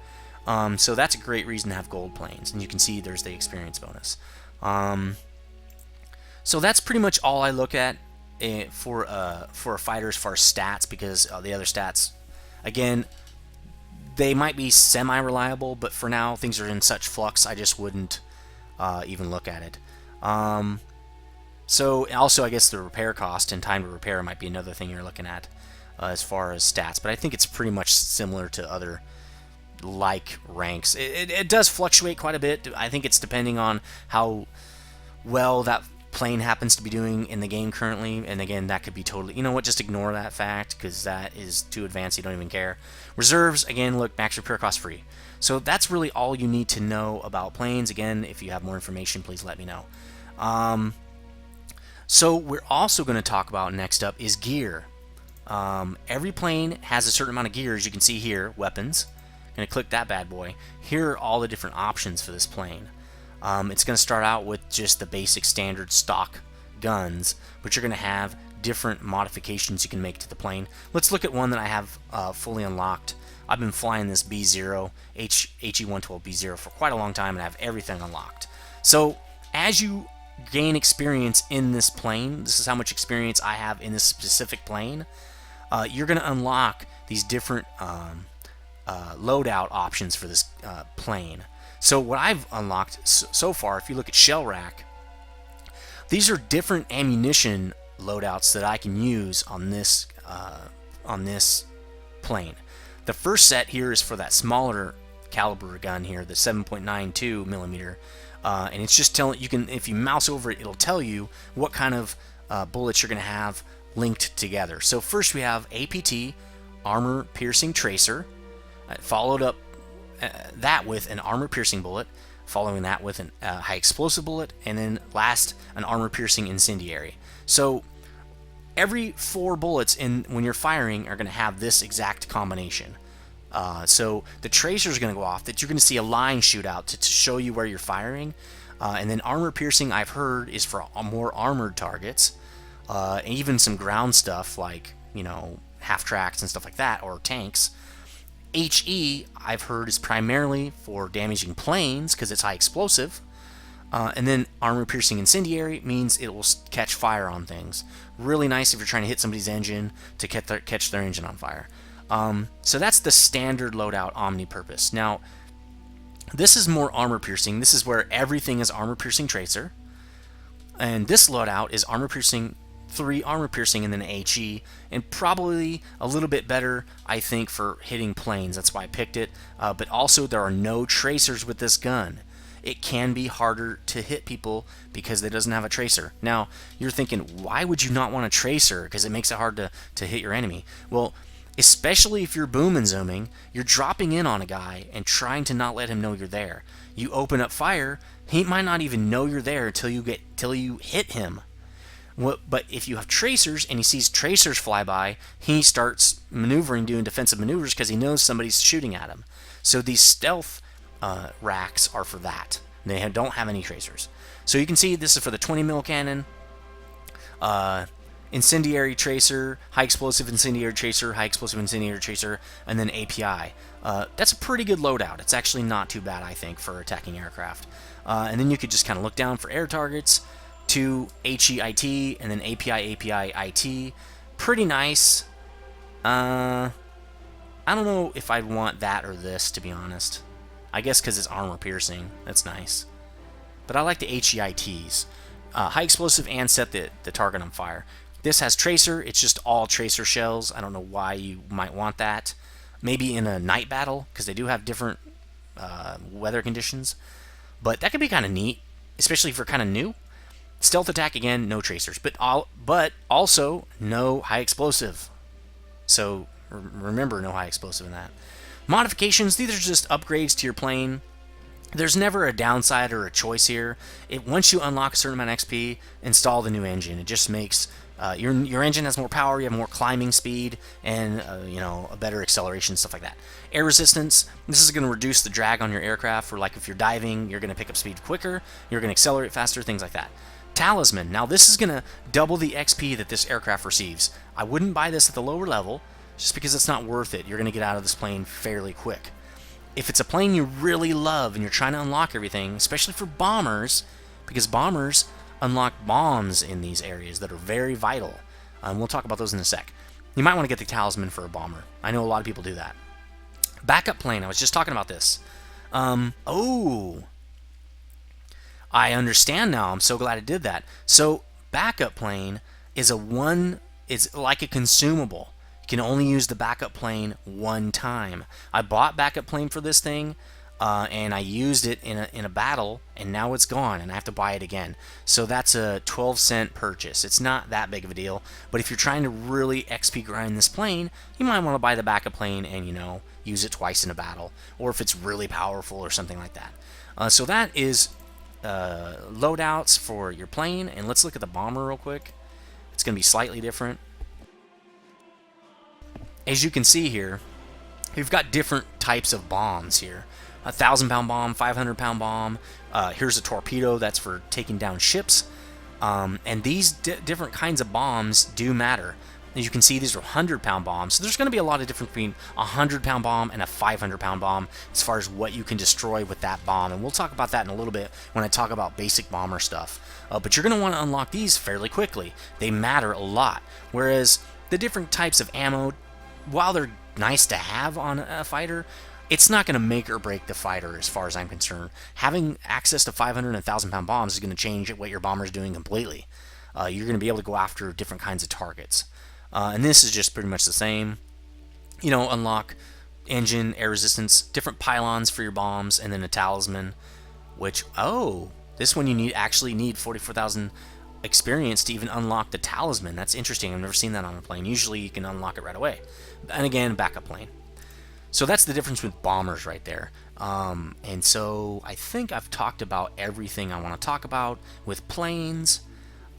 Speaker 1: So that's a great reason to have gold planes, and you can see there's the experience bonus. So that's pretty much all I look at for a fighter as far as stats, because the other stats, again, they might be semi-reliable, but for now things are in such flux I just wouldn't even look at it. So also, I guess the repair cost and time to repair might be another thing you're looking at. as far as stats, but I think it's pretty much similar to other like ranks. It does fluctuate quite a bit. I think it's depending on how well that plane happens to be doing in the game currently, and again, that could be totally, you know what, just ignore that fact because that is too advanced, you don't even care. Reserves, again, look, max repair cost free. So that's really all you need to know about planes. Again, if you have more information, please let me know. So we're also going to talk about next up is gear. Every plane has a certain amount of gear, as you can see here, weapons. I'm going to click that bad boy. Here are all the different options for this plane. It's going to start out with just the basic standard stock guns, but you're going to have different modifications you can make to the plane. Let's look at one that I have fully unlocked. I've been flying this B0, HE-112B0 for quite a long time and I have everything unlocked. So as you gain experience in this plane, this is how much experience I have in this specific plane, you're going to unlock these different loadout options for this plane. So what I've unlocked so far, if you look at shell rack, these are different ammunition loadouts that I can use on this plane. The first set here is for that smaller caliber gun here, the 7.92 millimeter, and it's just telling you can, if you mouse over it, it'll tell you what kind of bullets you're going to have linked together. So first we have APT, armor piercing tracer, followed up that with an armor piercing bullet, following that with a high explosive bullet, and then last an armor piercing incendiary. So every 4 bullets when you're firing are going to have this exact combination. So the tracer is going to go off, that you're going to see a line shoot out to show you where you're firing, and then armor piercing, I've heard, is for more armored targets, and even some ground stuff like, you know, half tracks and stuff like that, or tanks. HE, I've heard, is primarily for damaging planes because it's high explosive. And then armor piercing incendiary means it will catch fire on things. Really nice if you're trying to hit somebody's engine to catch their engine on fire. So that's the standard loadout omni-purpose. Now, this is more armor piercing. This is where everything is armor piercing tracer. And this loadout is armor piercing 3 armor piercing and then HE, and probably a little bit better, I think, for hitting planes. That's why I picked it. But also there are no tracers with this gun. It can be harder to hit people because it doesn't have a tracer. Now, you're thinking, why would you not want a tracer? Because it makes it hard to hit your enemy. Well, especially if you're boom and zooming, you're dropping in on a guy and trying to not let him know you're there. You open up fire, he might not even know you're there until you hit him. But if you have tracers and he sees tracers fly by, he starts maneuvering, doing defensive maneuvers because he knows somebody's shooting at him. So these stealth racks are for that. They don't have any tracers. So you can see this is for the 20 mil cannon, incendiary tracer, high explosive incendiary tracer, high explosive incendiary tracer, and then API. That's a pretty good loadout. It's actually not too bad, I think, for attacking aircraft. And then you could just kind of look down for air targets, to HEIT, and then API IT. Pretty nice. I don't know if I'd want that or this, to be honest. I guess because it's armor piercing. That's nice. But I like the HEITs. High explosive and set the target on fire. This has tracer. It's just all tracer shells. I don't know why you might want that. Maybe in a night battle, because they do have different weather conditions. But that could be kind of neat, especially if you're kind of new. Stealth attack, again, no tracers, but also no high explosive. So remember, no high explosive in that. Modifications, these are just upgrades to your plane. There's never a downside or a choice here. Once you unlock a certain amount of XP, install the new engine. It just makes your engine has more power, you have more climbing speed, and a better acceleration, stuff like that. Air resistance, this is going to reduce the drag on your aircraft. For like if you're diving, you're going to pick up speed quicker, you're going to accelerate faster, things like that. Talisman. Now this is going to double the XP that this aircraft receives. I wouldn't buy this at the lower level just because it's not worth it. You're going to get out of this plane fairly quick. If it's a plane you really love and you're trying to unlock everything, especially for bombers, because bombers unlock bombs in these areas that are very vital. We'll talk about those in a sec. You might want to get the Talisman for a bomber. I know a lot of people do that. Backup plane. I was just talking about this. I understand now. I'm so glad I did that. So backup plane is like a consumable. You can only use the backup plane one time. I bought backup plane for this thing, and I used it in a battle, and now it's gone, and I have to buy it again. So that's a 12-cent purchase. It's not that big of a deal, but if you're trying to really XP grind this plane, you might want to buy the backup plane and, you know, use it twice in a battle, or if it's really powerful or something like that. So that is loadouts for your plane, and let's look at the bomber real quick. It's going to be slightly different. As you can see here, we've got different types of bombs here. 1,000-pound bomb, 500-pound bomb. Here's a torpedo that's for taking down ships. And these different kinds of bombs do matter. As you can see, these are 100-pound bombs. So there's going to be a lot of difference between a 100-pound bomb and a 500-pound bomb as far as what you can destroy with that bomb. And we'll talk about that in a little bit when I talk about basic bomber stuff. But you're going to want to unlock these fairly quickly. They matter a lot. Whereas the different types of ammo, while they're nice to have on a fighter, it's not going to make or break the fighter as far as I'm concerned. Having access to 500 and 1,000-pound bombs is going to change what your bomber's doing completely. You're going to be able to go after different kinds of targets. And this is just pretty much the same. You know, unlock engine, air resistance, different pylons for your bombs, and then a talisman, which, oh, this one you actually need 44,000 experience to even unlock the talisman. That's interesting. I've never seen that on a plane. Usually you can unlock it right away. And again, backup plane. So that's the difference with bombers right there. And so I think I've talked about everything I want to talk about with planes,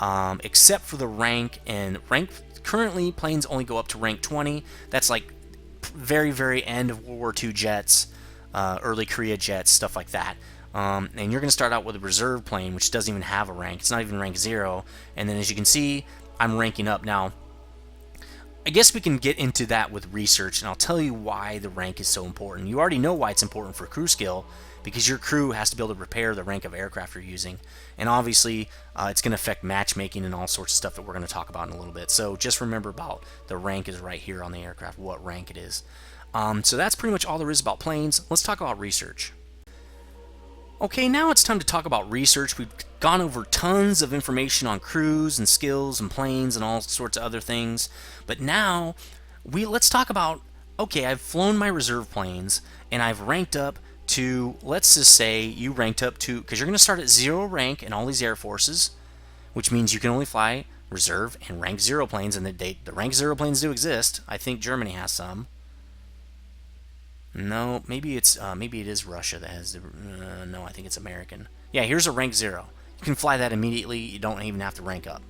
Speaker 1: except for the rank. And rank, currently planes only go up to rank 20. That's like very, very end of World War II jets, early Korea jets, stuff like that. And you're going to start out with a reserve plane, which doesn't even have a rank. It's not even rank 0. And then as you can see, I'm ranking up now. I guess we can get into that with research, and I'll tell you why the rank is so important. You already know why it's important for crew skill, because your crew has to be able to repair the rank of aircraft you're using. And obviously, it's going to affect matchmaking and all sorts of stuff that we're going to talk about in a little bit. So just remember about the rank is right here on the aircraft, what rank it is. So that's pretty much all there is about planes. Let's talk about research. Okay, now it's time to talk about research. We've gone over tons of information on crews and skills and planes and all sorts of other things. But now, let's talk about, okay, I've flown my reserve planes and I've ranked up to, let's just say you ranked up to, because you're going to start at 0 rank in all these air forces, which means you can only fly reserve and rank 0 planes, and the rank 0 planes do exist. I think Germany has some. No, maybe it is Russia that has the. No, I think it's American. Yeah, here's a rank 0. You can fly that immediately. You don't even have to rank up.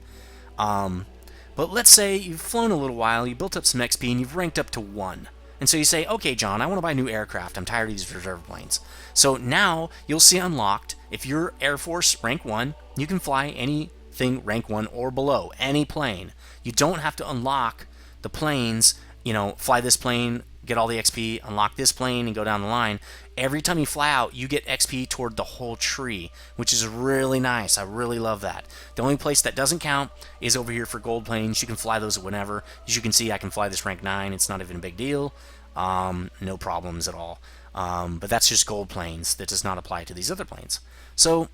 Speaker 1: But let's say you've flown a little while, you built up some XP, and you've ranked up to 1. And so you say, okay, John, I want to buy new aircraft. I'm tired of these reserve planes. So now you'll see unlocked, if you're Air Force rank 1, you can fly anything rank 1 or below, any plane. You don't have to unlock the planes, you know, fly this plane, get all the XP, unlock this plane, and go down the line. Every time you fly out, you get XP toward the whole tree, which is really nice. I really love that. The only place that doesn't count is over here for gold planes. You can fly those whenever. As you can see, I can fly this rank 9. It's not even a big deal. No problems at all. But that's just gold planes. That does not apply to these other planes. So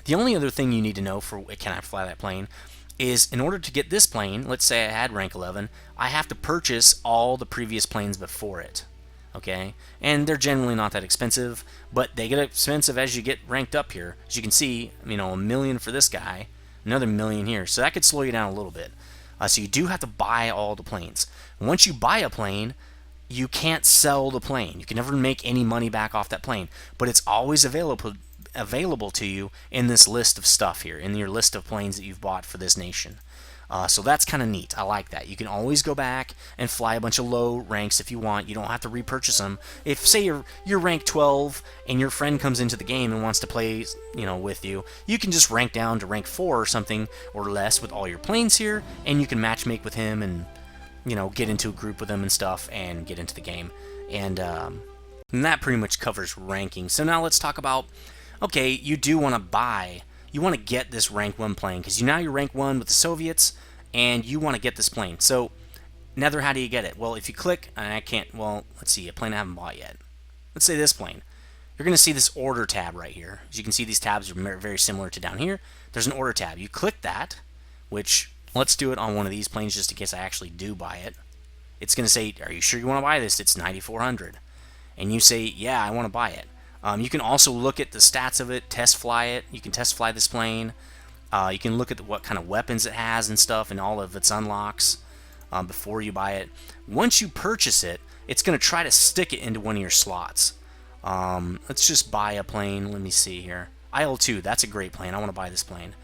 Speaker 1: the only other thing you need to know for can I fly that plane is in order to get this plane, let's say I had rank 11, I have to purchase all the previous planes before it. Okay? And they're generally not that expensive, but they get expensive as you get ranked up here. As you can see, you know, $1 million for this guy, another $1 million here. So that could slow you down a little bit. So you do have to buy all the planes. Once you buy a plane, you can't sell the plane. You can never make any money back off that plane, but it's always available to you in this list of stuff here, in your list of planes that you've bought for this nation. So that's kind of neat. I like that. You can always go back and fly a bunch of low ranks if you want. You don't have to repurchase them. If, say, you're rank 12 and your friend comes into the game and wants to play, you know, with you, you can just rank down to rank 4 or something or less with all your planes here, and you can matchmake with him and, you know, get into a group with him and stuff and get into the game. And that pretty much covers ranking. So now let's talk about, okay, you do want to buy, you want to get this rank 1 plane, because now you're rank 1 with the Soviets, and you want to get this plane. So, Nether, how do you get it? Well, if you click, and I can't, well, let's see, a plane I haven't bought yet. Let's say this plane. You're going to see this order tab right here. As you can see, these tabs are very similar to down here. There's an order tab. You click that, which, let's do it on one of these planes just in case I actually do buy it. it's going to say, are you sure you want to buy this? It's 9,400. And you say, yeah, I want to buy it. You can also look at the stats of it, test fly it. You can test fly this plane. You can look at what kind of weapons it has and stuff and all of its unlocks before you buy it. Once you purchase it, it's going to try to stick it into one of your slots. Let's just buy a plane. Let me see here. IL-2, that's a great plane. I want to buy this plane.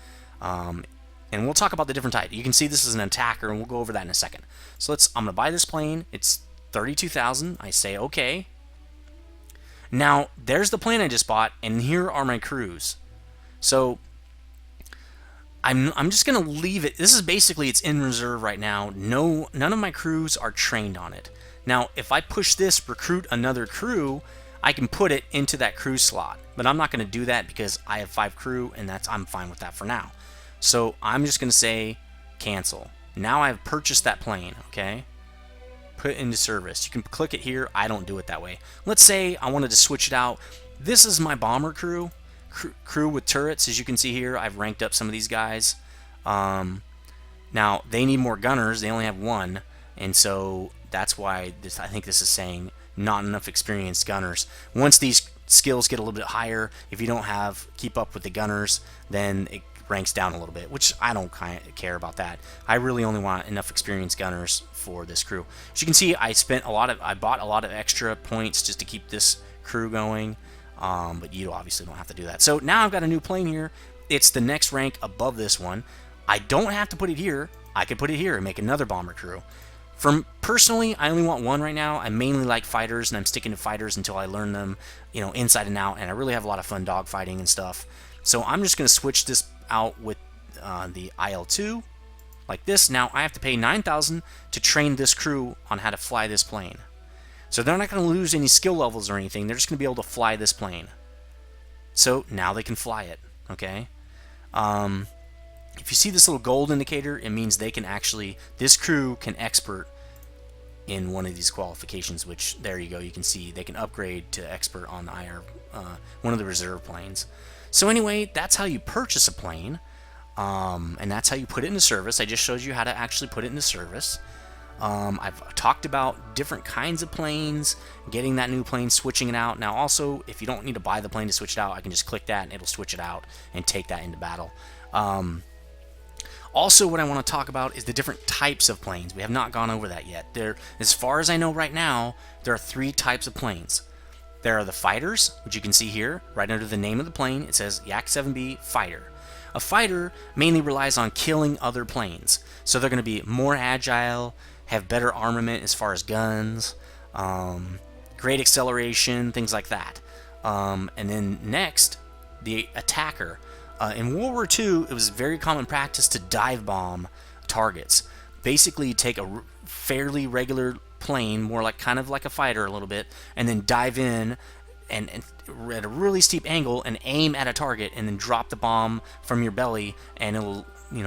Speaker 1: And we'll talk about the different types. You can see this is an attacker, and we'll go over that in a second. So I'm going to buy this plane. It's 32,000. I say okay. Now, there's the plane I just bought, and here are my crews. So I'm just going to leave it. This is basically, it's in reserve right now. None of my crews are trained on it. Now, if I push this, recruit another crew, I can put it into that crew slot. But I'm not going to do that because I have 5 crew, and I'm fine with that for now. So I'm just going to say cancel. Now I've purchased that plane, okay? Put it into service. You can click it here. I don't do it that way. Let's say I wanted to switch it out. This is my bomber crew with turrets. As you can see here, I've ranked up some of these guys. Now, they need more gunners. They only have 1. And so that's why I think this is saying not enough experienced gunners. Once these skills get a little bit higher, if you don't keep up with the gunners, then it ranks down a little bit, which I don't care about that. I really only want enough experienced gunners for this crew. As you can see, I bought a lot of extra points just to keep this crew going, but you obviously don't have to do that. So now I've got a new plane here. It's the next rank above this one. I don't have to put it here. I could put it here and make another bomber crew. Personally, I only want 1 right now. I mainly like fighters, and I'm sticking to fighters until I learn them, inside and out, and I really have a lot of fun dogfighting and stuff. So I'm just going to switch this out with the IL-2 like this. Now I have to pay 9,000 to train this crew on how to fly this plane. So they're not going to lose any skill levels or anything. They're just going to be able to fly this plane. So now they can fly it, okay? If you see this little gold indicator, it means this crew can expert in one of these qualifications, which there you go. You can see they can upgrade to expert on one of the reserve planes. So anyway, that's how you purchase a plane, and that's how you put it into service. I just showed you how to actually put it into service. I've talked about different kinds of planes, getting that new plane, switching it out. Now also, if you don't need to buy the plane to switch it out, I can just click that and it'll switch it out and take that into battle. Also, what I want to talk about is the different types of planes. We have not gone over that yet. As far as I know right now, there are 3 types of planes. There are the fighters, which you can see here, right under the name of the plane. It says Yak 7B Fighter. A fighter mainly relies on killing other planes. So they're going to be more agile, have better armament as far as guns, great acceleration, things like that. And then next, the attacker. In World War II, it was very common practice to dive bomb targets. Basically, you take a fairly regular plane, kind of like a fighter a little bit, and then dive in and at a really steep angle and aim at a target, and then drop the bomb from your belly, and it'll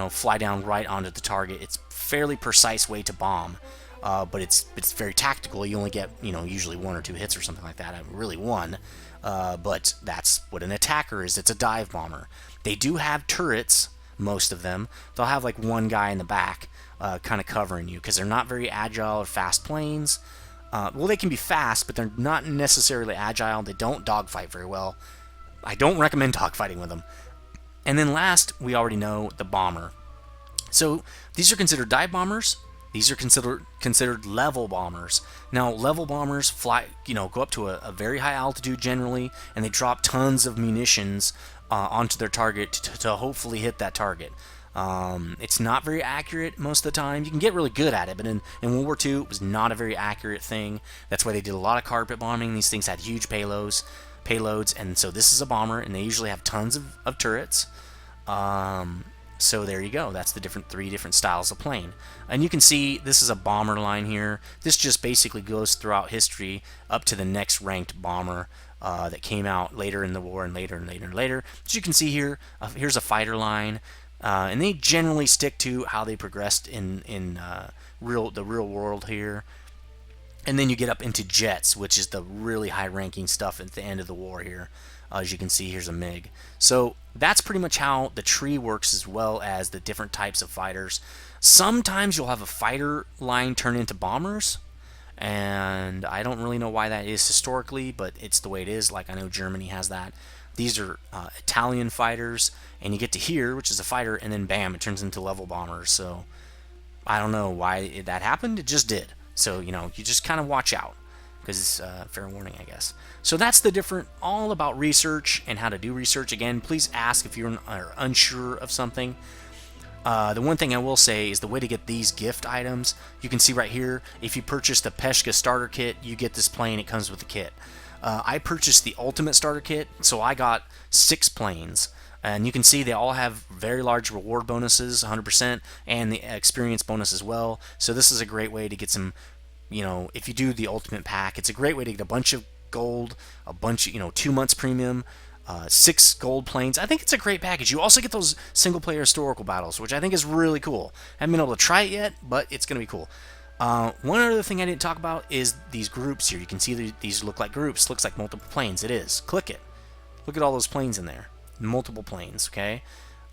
Speaker 1: fly down right onto the target. It's a fairly precise way to bomb, but it's very tactical. You only get usually 1 or 2 hits or something like that. Really 1. But that's what an attacker is. It's a dive bomber. They do have turrets, most of them. They'll have like 1 guy in the back kind of covering you, because they're not very agile or fast planes. Well, they can be fast, but they're not necessarily agile. They don't dogfight very well. I don't recommend dogfighting with them. And then last, we already know the bomber. So these are considered dive bombers. These are considered level bombers. Now, level bombers fly, go up to a very high altitude generally, and they drop tons of munitions onto their target to hopefully hit that target. It's not very accurate most of the time. You can get really good at it, but in World War II, it was not a very accurate thing. That's why they did a lot of carpet bombing. These things had huge payloads, and so this is a bomber, and they usually have tons of turrets. So there you go. That's the 3 different styles of plane. And you can see this is a bomber line here. This just basically goes throughout history up to the next ranked bomber that came out later in the war and later and later and later. As you can see here, here's a fighter line. And they generally stick to how they progressed in the real world here. And then you get up into jets, which is the really high-ranking stuff at the end of the war here. As you can see, here's a MiG. So that's pretty much how the tree works, as well as the different types of fighters. Sometimes you'll have a fighter line turn into bombers, and I don't really know why that is historically, but it's the way it is. Like, I know Germany has that. These are Italian fighters, and you get to here, which is a fighter, and then bam, it turns into level bombers. So I don't know why that happened. It just did. So, you know, you just kind of watch out, because it's fair warning, I guess. So that's the different, all about research and how to do research. Again, please ask if you're unsure of something. The one thing I will say is the way to get these gift items. You can see right here, if you purchase the Peshka starter kit, you get this plane. It comes with the kit. I purchased the ultimate starter kit, so I got 6 planes. And you can see they all have very large reward bonuses, 100%, and the experience bonus as well. So this is a great way to get some, you know, if you do the ultimate pack, it's a great way to get a bunch of gold, a bunch of, you know, 2 months premium, 6 gold planes. I think it's a great package. You also get those single player historical battles, which I think is really cool. I haven't been able to try it yet, but it's going to be cool. One other thing I didn't talk about is these groups here. You can see these look like groups. Looks like multiple planes. It is. Click it. Look at all those planes in there. Multiple planes, okay?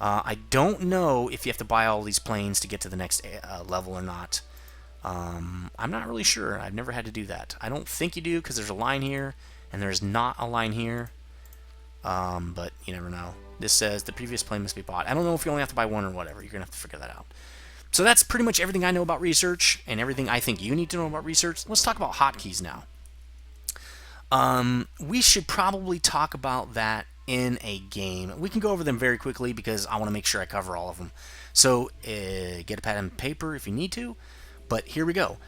Speaker 1: I don't know if you have to buy all these planes to get to the next level or not. I'm not really sure. I've never had to do that. I don't think you do, because there's a line here, and there's not a line here. But you never know. This says the previous plane must be bought. I don't know if you only have to buy one or whatever. You're going to have to figure that out. So that's pretty much everything I know about research, and everything I think you need to know about research. Let's talk about hotkeys now. We should probably talk about that in a game. We can go over them very quickly because I want to make sure I cover all of them. So get a pad and paper if you need to, but here we go.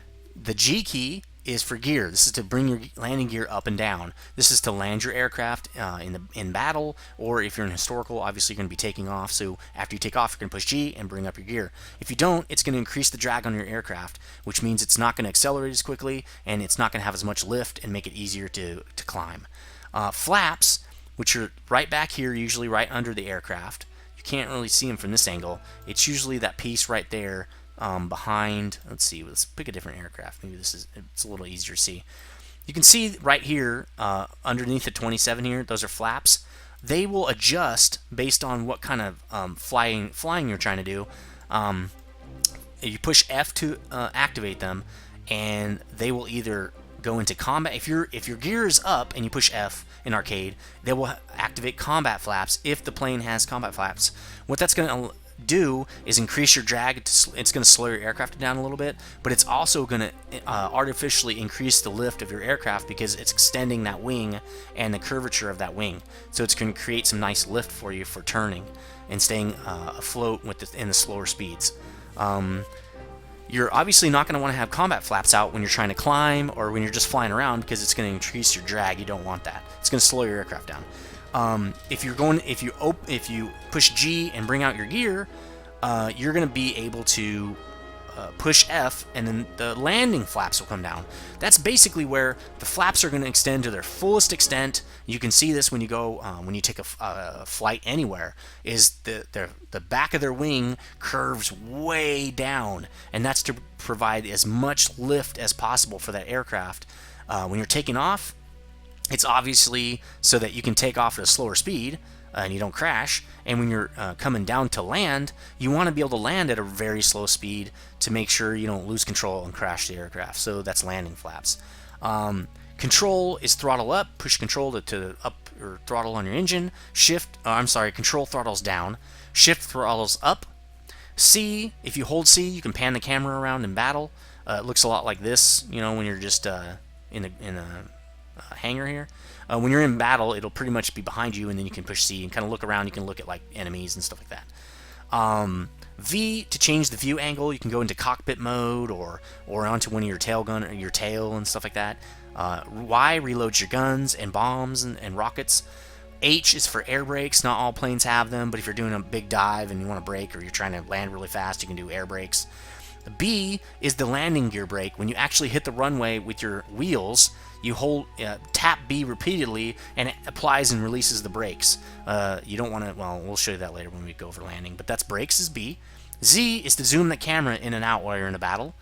Speaker 1: The G key is for gear. This is to bring your landing gear up and down. This is to land your aircraft in battle, or if you're in historical, obviously you're going to be taking off. So after you take off, you're going to push G and bring up your gear. If you don't, it's going to increase the drag on your aircraft, which means it's not going to accelerate as quickly, and it's not going to have as much lift and make it easier to climb. Flaps, which are right back here, usually right under the aircraft. You can't really see them from this angle. It's usually that piece right there behind. Let's see, let's pick a different aircraft. Maybe it's a little easier to see. You can see right here underneath the 27 here, those are flaps. They will adjust based on what kind of flying you're trying to do. You push F to activate them, and they will either go into combat. If your gear is up and you push F in arcade, they will activate combat flaps if the plane has combat flaps. What that's going to do is increase your drag. It's going to slow your aircraft down a little bit, but it's also going to artificially increase the lift of your aircraft because it's extending that wing and the curvature of that wing. So it's going to create some nice lift for you for turning and staying afloat in the slower speeds. You're obviously not going to want to have combat flaps out when you're trying to climb or when you're just flying around, because it's going to increase your drag. You don't want that. It's going to slow your aircraft down. If you push G and bring out your gear, you're going to be able to push F, and then the landing flaps will come down. That's basically where the flaps are going to extend to their fullest extent. You can see this when you go when you take a flight anywhere. Is the back of their wing curves way down, and that's to provide as much lift as possible for that aircraft. When you're taking off, it's obviously so that you can take off at a slower speed and you don't crash. And when you're coming down to land, you want to be able to land at a very slow speed to make sure you don't lose control and crash the aircraft. So that's landing flaps. Control is throttle up. Push control to up or throttle on your engine. Control throttles down. Shift throttles up. C, if you hold C, you can pan the camera around in battle. It looks a lot like this, when you're just in a hangar here. When you're in battle, it'll pretty much be behind you, and then you can push C and kind of look around. You can look at like enemies and stuff like that. V, to change the view angle, you can go into cockpit mode or onto one of your tail gun or your tail and stuff like that. Y reloads your guns and bombs and rockets. H is for air brakes. Not all planes have them, but if you're doing a big dive and you want to brake, or you're trying to land really fast, you can do air brakes. B is the landing gear brake. When you actually hit the runway with your wheels, you tap B repeatedly, and it applies and releases the brakes. You don't want to, we'll show you that later when we go over landing, but that's brakes is B. Z is to zoom the camera in and out while you're in a battle.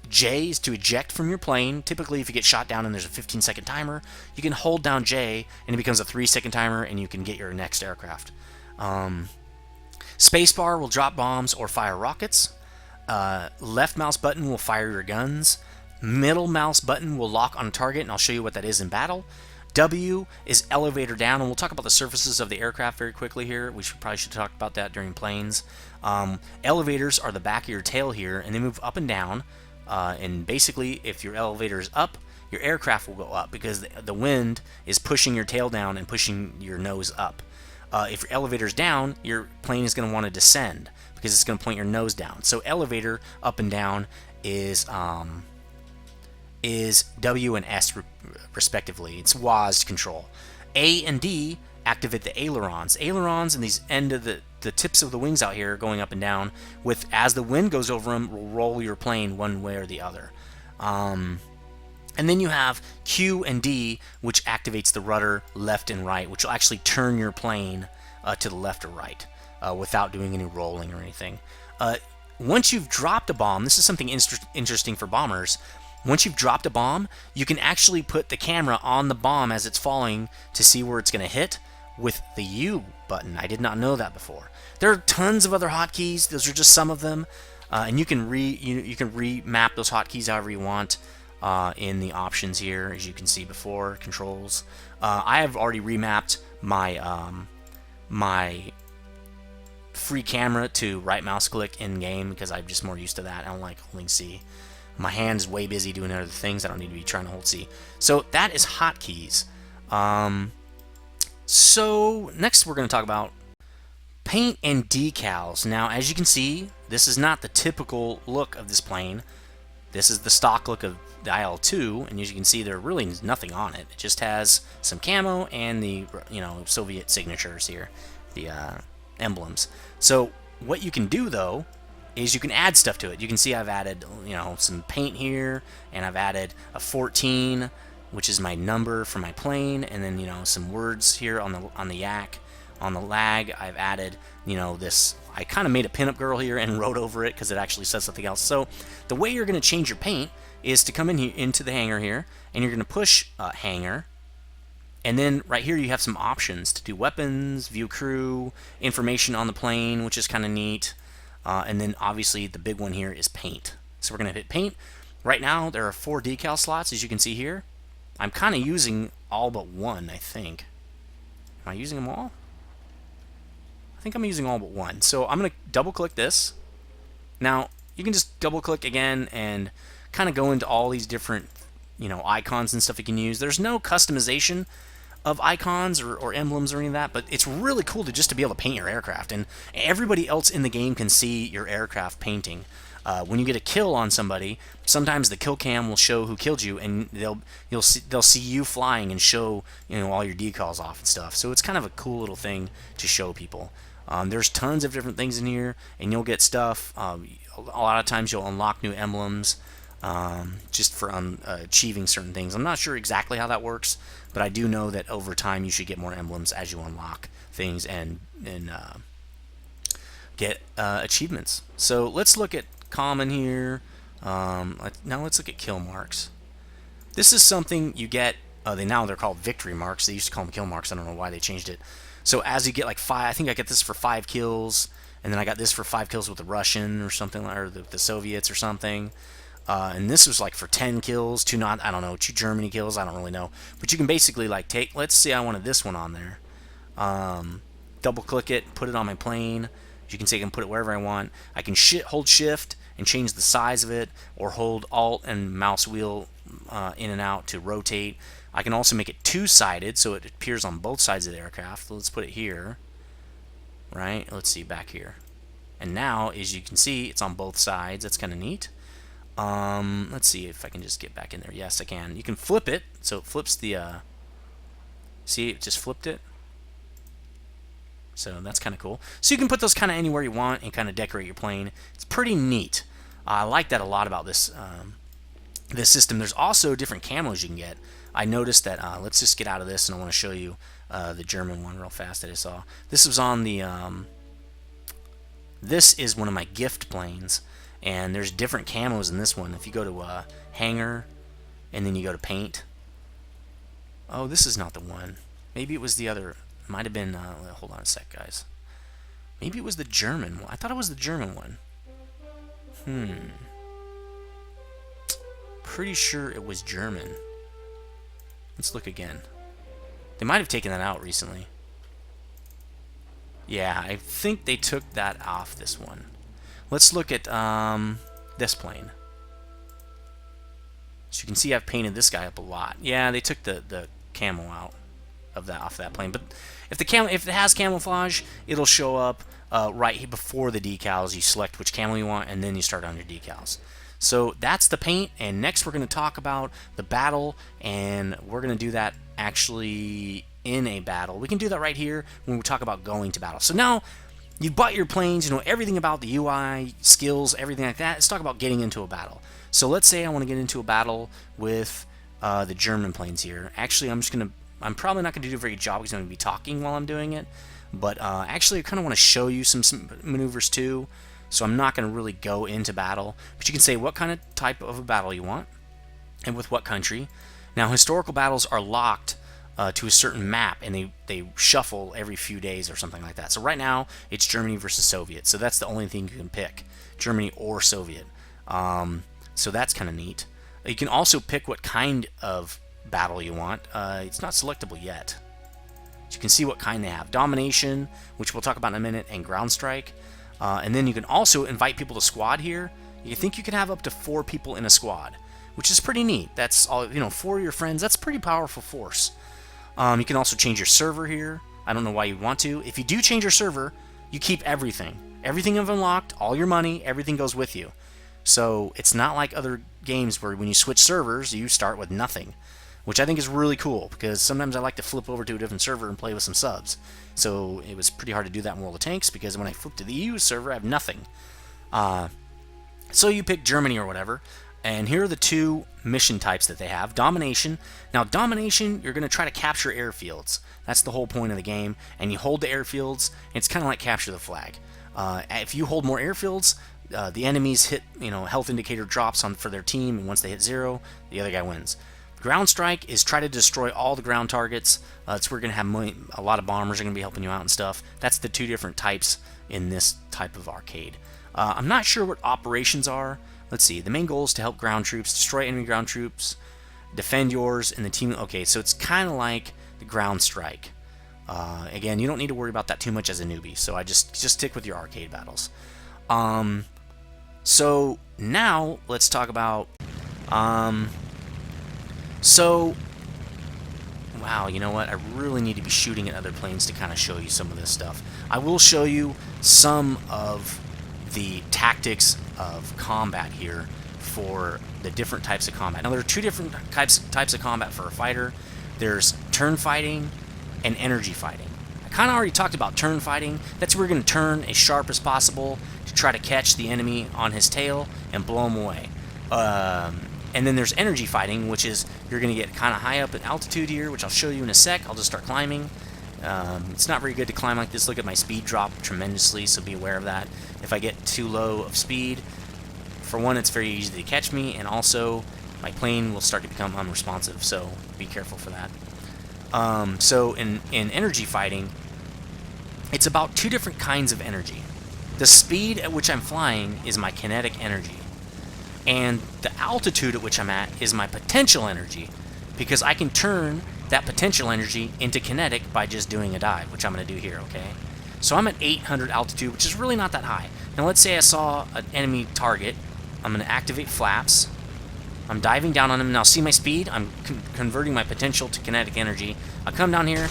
Speaker 1: J is to eject from your plane. Typically, if you get shot down and there's a 15-second timer, you can hold down J and it becomes a 3-second timer and you can get your next aircraft. Spacebar will drop bombs or fire rockets. Left mouse button will fire your guns. Middle mouse button will lock on a target, and I'll show you what that is in battle. W is elevator down, and we'll talk about the surfaces of the aircraft very quickly here. We probably should talk about that during planes. Elevators are the back of your tail here, and they move up and down. And basically, if your elevator is up, your aircraft will go up because the wind is pushing your tail down and pushing your nose up. If your elevator is down, your plane is going to want to descend because it's going to point your nose down. So elevator up and down is W and S respectively. It's WASD control. A and D activate the ailerons. Ailerons and these end of the tips of the wings out here going up and down. With as the wind goes over them, will roll your plane one way or the other. And then you have Q and D, which activates the rudder left and right, which will actually turn your plane to the left or right without doing any rolling or anything. Once you've dropped a bomb, this is something interesting for bombers. Once you've dropped a bomb, you can actually put the camera on the bomb as it's falling to see where it's going to hit with the U button. I did not know that before. There are tons of other hotkeys. Those are just some of them, and you can remap those hotkeys however you want in the options here, as you can see before controls. I have already remapped my my free camera to right mouse click in game because I'm just more used to that. I don't like holding C. My hand's way busy doing other things. I don't need to be trying to hold C. So that is hotkeys. So next we're going to talk about paint and decals. Now, as you can see, this is not the typical look of this plane. This is the stock look of the IL-2, and as you can see, there really is nothing on it. It just has some camo and the Soviet signatures here, the emblems. So what you can do though is you can add stuff to it. You can see I've added some paint here, and I've added a 14, which is my number for my plane, and then some words here on the yak. On the lag, I've added this. I kind of made a pinup girl here and wrote over it because it actually says something else. So the way you're going to change your paint is to come in here into the hangar here, and you're going to push hangar. And then right here you have some options to do weapons, view crew, information on the plane, which is kind of neat. And then obviously the big one here is paint. So we're going to hit paint. Right now there are 4 decal slots, as you can see here. I'm kind of using all but one, I think. Am I using them all? I think I'm using all but one. So I'm going to double click this. Now you can just double click again and kind of go into all these different icons and stuff you can use. There's no customization of icons or emblems or any of that, but it's really cool to be able to paint your aircraft, and everybody else in the game can see your aircraft painting. When you get a kill on somebody, sometimes the kill cam will show who killed you, and they'll see you flying and show all your decals off and stuff. So it's kind of a cool little thing to show people. There's tons of different things in here, and you'll get stuff. A lot of times you'll unlock new emblems just for achieving certain things. I'm not sure exactly how that works, but I do know that over time you should get more emblems as you unlock things and get achievements. So let's look at common here. Now let's look at kill marks. This is something you get. Now they're called victory marks. They used to call them kill marks. I don't know why they changed it. So as you get like 5, I think I get this for 5 kills, and then I got this for 5 kills with the Russian or something, or the Soviets or something. And this was like for 10 kills, 2 Germany kills, I don't really know. But you can basically like let's see, I wanted this one on there. Double click it, put it on my plane. You can say I can put it wherever I want. I can hold shift and change the size of it, or hold alt and mouse wheel in and out to rotate. I can also make it 2-sided so it appears on both sides of the aircraft. So let's put it here. Right? Let's see back here. And now, as you can see, it's on both sides. That's kind of neat. Let's see if I can just get back in there. Yes, I can. You can flip it, so it flips the, see, it just flipped it. So that's kind of cool. So you can put those kind of anywhere you want and kind of decorate your plane. It's pretty neat. I like that a lot about this, this system. There's also different camos you can get. I noticed that, let's just get out of this, and I want to show you the German one real fast that I saw. This was on the, this is one of my gift planes. And there's different camos in this one. If you go to Hangar, and then you go to Paint. Oh, this is not the one. Maybe it was the other. Might have been, hold on a sec, guys. Maybe it was the German one. I thought it was the German one. Pretty sure it was German. Let's look again. They might have taken that out recently. Yeah, I think they took that off this one. Let's look at this plane. So you can see I've painted this guy up a lot. Yeah, they took the camo out of that off that plane. But if it has camouflage, it'll show up right before the decals. You select which camo you want, and then you start on your decals. So that's the paint, and next we're going to talk about the battle, and we're going to do that actually in a battle. We can do that right here when we talk about going to battle. So now you've bought your planes, you know everything about the UI, skills, everything like that. Let's talk about getting into a battle. So let's say I want to get into a battle with the German planes here. Actually, I'm probably not going to do a very good job because I'm going to be talking while I'm doing it. But actually, I kind of want to show you some maneuvers too. So I'm not going to really go into battle. But you can say what kind of type of a battle you want and with what country. Now, historical battles are locked to a certain map, and they shuffle every few days or something like that. So right now, it's Germany versus Soviet. So that's the only thing you can pick, Germany or Soviet. So that's kind of neat. You can also pick what kind of battle you want. It's not selectable yet. So you can see what kind they have. Domination, which we'll talk about in a minute, and ground strike. And then you can also invite people to squad here. You think you can have up to 4 people in a squad, which is pretty neat. That's all, 4 of your friends. That's a pretty powerful force. You can also change your server here. I don't know why you want to. If you do change your server, you keep everything. Everything you've unlocked, all your money, everything goes with you. So it's not like other games where when you switch servers, you start with nothing, which I think is really cool because sometimes I like to flip over to a different server and play with some subs. So it was pretty hard to do that in World of Tanks because when I flip to the EU server, I have nothing. So you pick Germany or whatever, and here are the 2 mission types that they have. Domination. Now, Domination, you're going to try to capture airfields. That's the whole point of the game, and you hold the airfields, and it's kind of like capture the flag. If you hold more airfields, the enemies hit, health indicator drops for their team, and once they hit 0, the other guy wins. Ground strike is try to destroy all the ground targets. It's where you're going to have a lot of bombers are going to be helping you out and stuff. That's the 2 different types in this type of arcade. I'm not sure what operations are. Let's see. The main goal is to help ground troops, destroy enemy ground troops, defend yours, and the team. Okay, so it's kind of like the ground strike. Again, you don't need to worry about that too much as a newbie. So I just stick with your arcade battles. So now let's talk about. Wow, you know what? I really need to be shooting at other planes to kind of show you some of this stuff. I will show you some of the tactics of combat here for the different types of combat. Now, there are 2 different types of combat for a fighter. There's turn fighting and energy fighting. I kind of already talked about turn fighting. That's where we're going to turn as sharp as possible to try to catch the enemy on his tail and blow him away. And then there's energy fighting, which is you're going to get kind of high up in altitude here, which I'll show you in a sec. I'll just start climbing. It's not very good to climb like this. Look at my speed drop tremendously, so be aware of that. If I get too low of speed, for one, it's very easy to catch me, and also my plane will start to become unresponsive, so be careful for that. So in energy fighting, it's about 2 different kinds of energy. The speed at which I'm flying is my kinetic energy, and the altitude at which I'm at is my potential energy, because I can turn that potential energy into kinetic by just doing a dive, which I'm going to do here, okay? So I'm at 800 altitude, which is really not that high. Now let's say I saw an enemy target. I'm going to activate flaps. I'm diving down on him. Now see my speed? I'm converting my potential to kinetic energy. I come down here,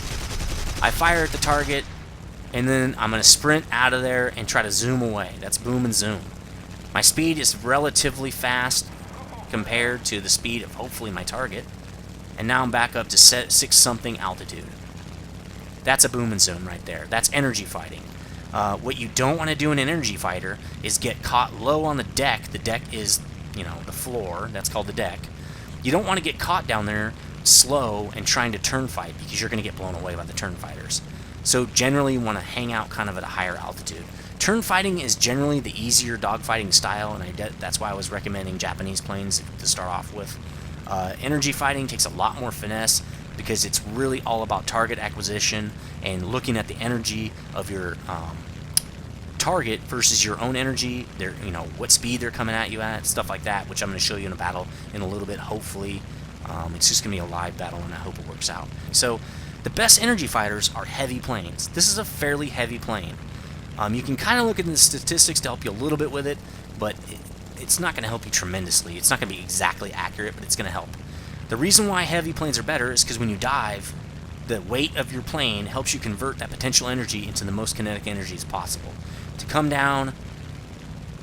Speaker 1: I fire at the target, and then I'm going to sprint out of there and try to zoom away. That's boom and zoom. My speed is relatively fast compared to the speed of hopefully my target. And now I'm back up to 6-something altitude. That's a boom and zoom right there. That's energy fighting. What you don't want to do in an energy fighter is get caught low on the deck. The deck is, the floor. That's called the deck. You don't want to get caught down there slow and trying to turn fight because you're going to get blown away by the turn fighters. So generally you want to hang out kind of at a higher altitude. Turn fighting is generally the easier dogfighting style, and that's why I was recommending Japanese planes to start off with. Energy fighting takes a lot more finesse because it's really all about target acquisition and looking at the energy of your target versus your own energy. What speed they're coming at you at, stuff like that, which I'm going to show you in a battle in a little bit, hopefully. It's just going to be a live battle, and I hope it works out. So, the best energy fighters are heavy planes. This is a fairly heavy plane. You can kind of look at the statistics to help you a little bit with it, but it's not going to help you tremendously. It's not going to be exactly accurate, but it's going to help. The reason why heavy planes are better is because when you dive, the weight of your plane helps you convert that potential energy into the most kinetic energy as possible. To come down,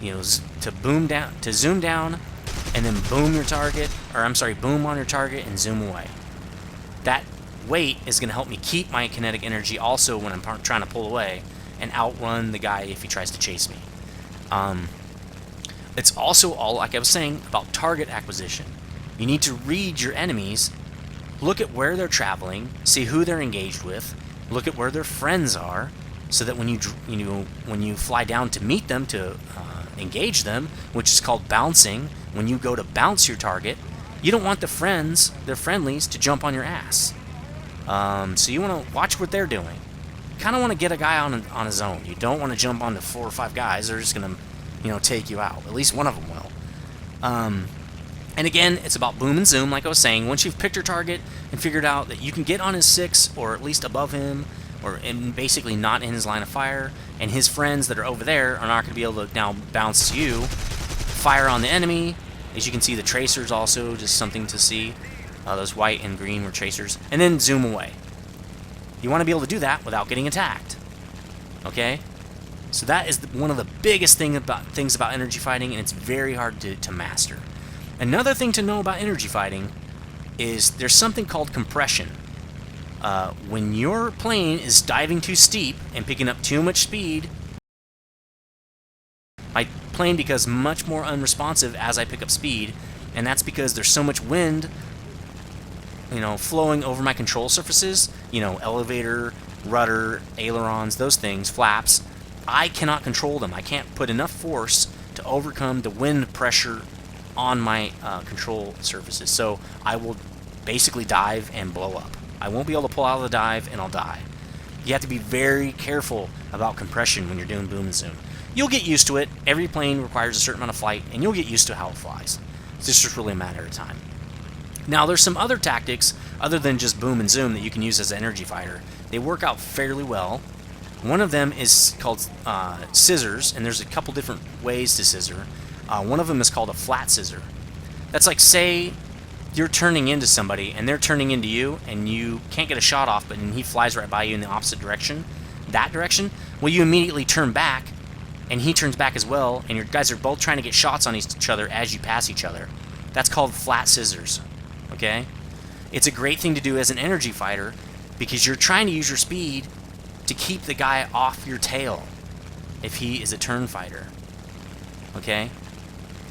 Speaker 1: to boom down, to zoom down, and then boom your target, boom on your target and zoom away. That weight is going to help me keep my kinetic energy also when I'm trying to pull away and outrun the guy if he tries to chase me. It's also all, like I was saying, about target acquisition. You need to read your enemies, look at where they're traveling, see who they're engaged with, look at where their friends are, so that when you fly down to meet them, to engage them, which is called bouncing, when you go to bounce your target, you don't want their friendlies, to jump on your ass. So you want to watch what they're doing. You kind of want to get a guy on his own. You don't want to jump onto 4 or 5 guys. They're just going to, take you out. At least one of them will. And again, it's about boom and zoom, like I was saying. Once you've picked your target and figured out that you can get on his 6 or at least above him, or basically not in his line of fire, and his friends that are over there are not going to be able to now bounce to you, fire on the enemy. As you can see, the tracers also, just something to see. Those white and green were tracers. And then zoom away. You want to be able to do that without getting attacked. Okay? So that is one of the biggest things about energy fighting, and it's very hard to master. Another thing to know about energy fighting is there's something called compression. When your plane is diving too steep and picking up too much speed, my plane becomes much more unresponsive as I pick up speed, and that's because there's so much wind flowing over my control surfaces, elevator, rudder, ailerons, those things, flaps. I cannot control them. I can't put enough force to overcome the wind pressure on my control surfaces. So I will basically dive and blow up. I won't be able to pull out of the dive, and I'll die. You have to be very careful about compression when you're doing boom and zoom. You'll get used to it. Every plane requires a certain amount of flight, and you'll get used to how it flies. It's just really a matter of time. Now, there's some other tactics other than just boom and zoom that you can use as an energy fighter. They work out fairly well. One of them is called scissors, and there's a couple different ways to scissor. One of them is called a flat scissor. That's like, say you're turning into somebody, and they're turning into you, and you can't get a shot off, but he flies right by you in the opposite direction, that direction. Well, you immediately turn back, and he turns back as well, and your guys are both trying to get shots on each other as you pass each other. That's called flat scissors. Okay? It's a great thing to do as an energy fighter because you're trying to use your speed to keep the guy off your tail if he is a turn fighter. Okay?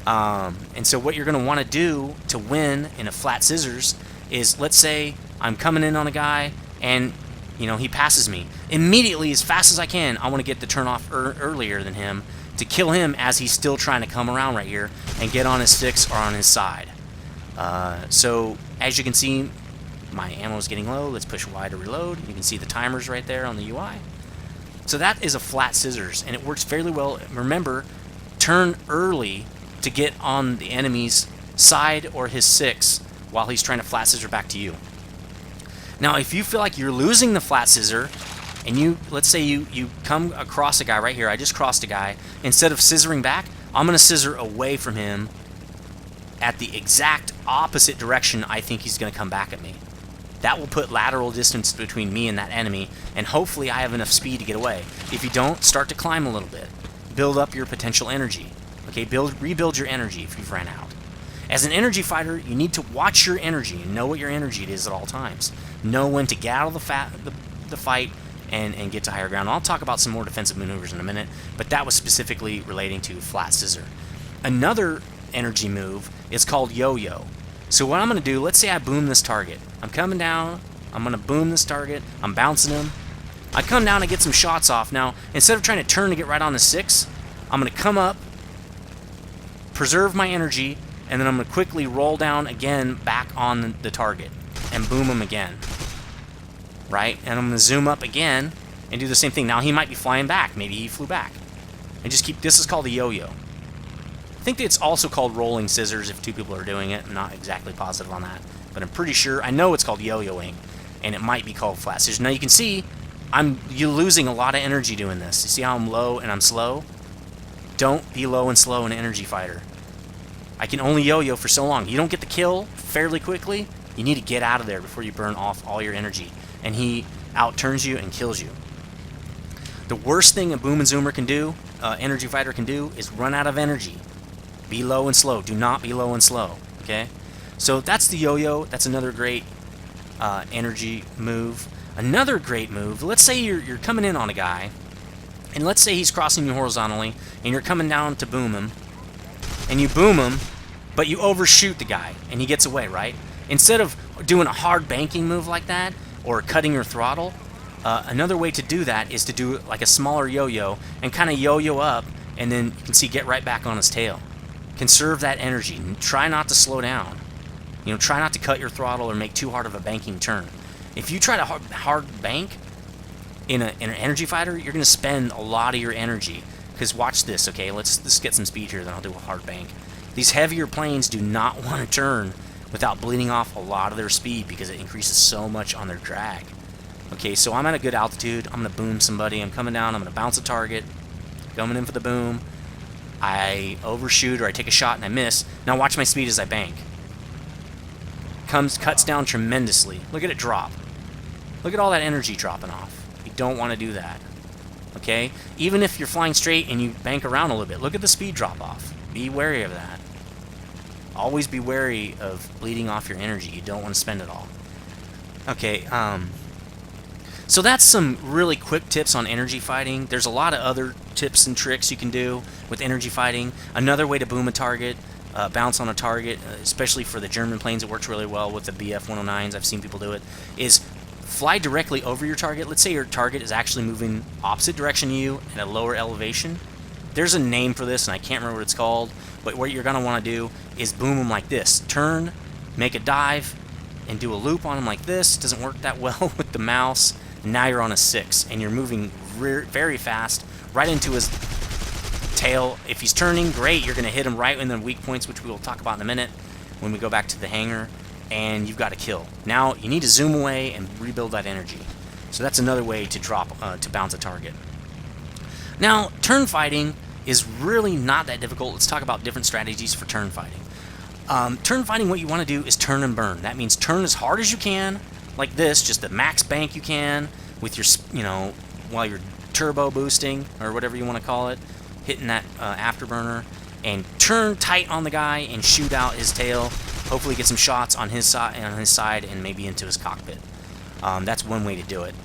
Speaker 1: And so what you're going to want to do to win in a flat scissors is, let's say I'm coming in on a guy and he passes me. Immediately, as fast as I can, I want to get the turn off earlier than him to kill him as he's still trying to come around right here and get on his sticks or on his side. So as you can see, my ammo is getting low. Let's push Y to reload. You can see the timers right there on the UI. So that is a flat scissors, and it works fairly well. Remember, turn early to get on the enemy's side or his 6 while he's trying to flat scissor back to you. Now, if you feel like you're losing the flat scissor, and let's say you come across a guy right here. I just crossed a guy. Instead of scissoring back, I'm going to scissor away from him at the exact opposite direction I think he's going to come back at me. That will put lateral distance between me and that enemy, and hopefully I have enough speed to get away. If you don't, start to climb a little bit. Build up your potential energy. Okay, rebuild your energy if you've ran out. As an energy fighter, you need to watch your energy and know what your energy is at all times. Know when to get out of the fight and get to higher ground. I'll talk about some more defensive maneuvers in a minute, but that was specifically relating to flat scissor. Another energy move is called yo-yo. So what I'm going to do, let's say I boom this target. I'm coming down, I'm going to boom this target, I'm bouncing him, I come down and get some shots off. Now, instead of trying to turn to get right on the 6, I'm going to come up, preserve my energy, and then I'm going to quickly roll down again back on the target and boom him again. Right? And I'm going to zoom up again and do the same thing. Now, he might be flying back. Maybe he flew back. And just keep... This is called a yo-yo. I think it's also called rolling scissors if two people are doing it. I'm not exactly positive on that. But I'm pretty sure... I know it's called yo-yoing. And it might be called flat scissors. Now, you can see you're losing a lot of energy doing this. You see how I'm low and I'm slow? Don't be low and slow in an energy fighter. I can only yo-yo for so long. You don't get the kill fairly quickly. You need to get out of there before you burn off all your energy. And he out-turns you and kills you. The worst thing a boom and zoomer can do, energy fighter can do, is run out of energy. Be low and slow. Do not be low and slow. Okay? So that's the yo-yo. That's another great energy move. Another great move, let's say you're coming in on a guy, and let's say he's crossing you horizontally, and you're coming down to boom him, and you boom him, but you overshoot the guy, and he gets away, right? Instead of doing a hard banking move like that, or cutting your throttle, another way to do that is to do like a smaller yo-yo, and kind of yo-yo up, and then you can see get right back on his tail. Conserve that energy, and try not to slow down. You know, try not to cut your throttle or make too hard of a banking turn. If you try to hard bank in an energy fighter, you're going to spend a lot of your energy. Because watch this, okay? Let's get some speed here, then I'll do a hard bank. These heavier planes do not want to turn without bleeding off a lot of their speed because it increases so much on their drag. Okay, so I'm at a good altitude. I'm going to boom somebody. I'm coming down. I'm going to bounce a target. Coming in for the boom. I overshoot or I take a shot and I miss. Now watch my speed as I bank. Cuts down tremendously. Look at it drop. Look at all that energy dropping off. You don't want to do that. Okay? Even if you're flying straight and you bank around a little bit, look at the speed drop off. Be wary of that. Always be wary of bleeding off your energy. You don't want to spend it all. Okay, so that's some really quick tips on energy fighting. There's a lot of other tips and tricks you can do with energy fighting. Another way to boom a target, bounce on a target, especially for the German planes, it works really well with the BF-109s. I've seen people do it, is fly directly over your target. Let's say your target is actually moving opposite direction to you at a lower elevation. There's a name for this, and I can't remember what it's called, but what you're going to want to do is boom them like this. Turn, make a dive, and do a loop on them like this. It doesn't work that well with the mouse. Now you're on a 6, and you're moving very fast right into his tail. If he's turning, great. You're going to hit him right in the weak points, which we will talk about in a minute when we go back to the hangar. And you've got a kill. Now you need to zoom away and rebuild that energy. So that's another way to to bounce a target. Now turn fighting is really not that difficult. Let's talk about different strategies for turn fighting. Turn fighting, what you want to do is turn and burn. That means turn as hard as you can, like this, just the max bank you can with your, while you're turbo boosting or whatever you want to call it, hitting that afterburner, and turn tight on the guy and shoot out his tail. Hopefully get some shots on his side and maybe into his cockpit. That's one way to do it.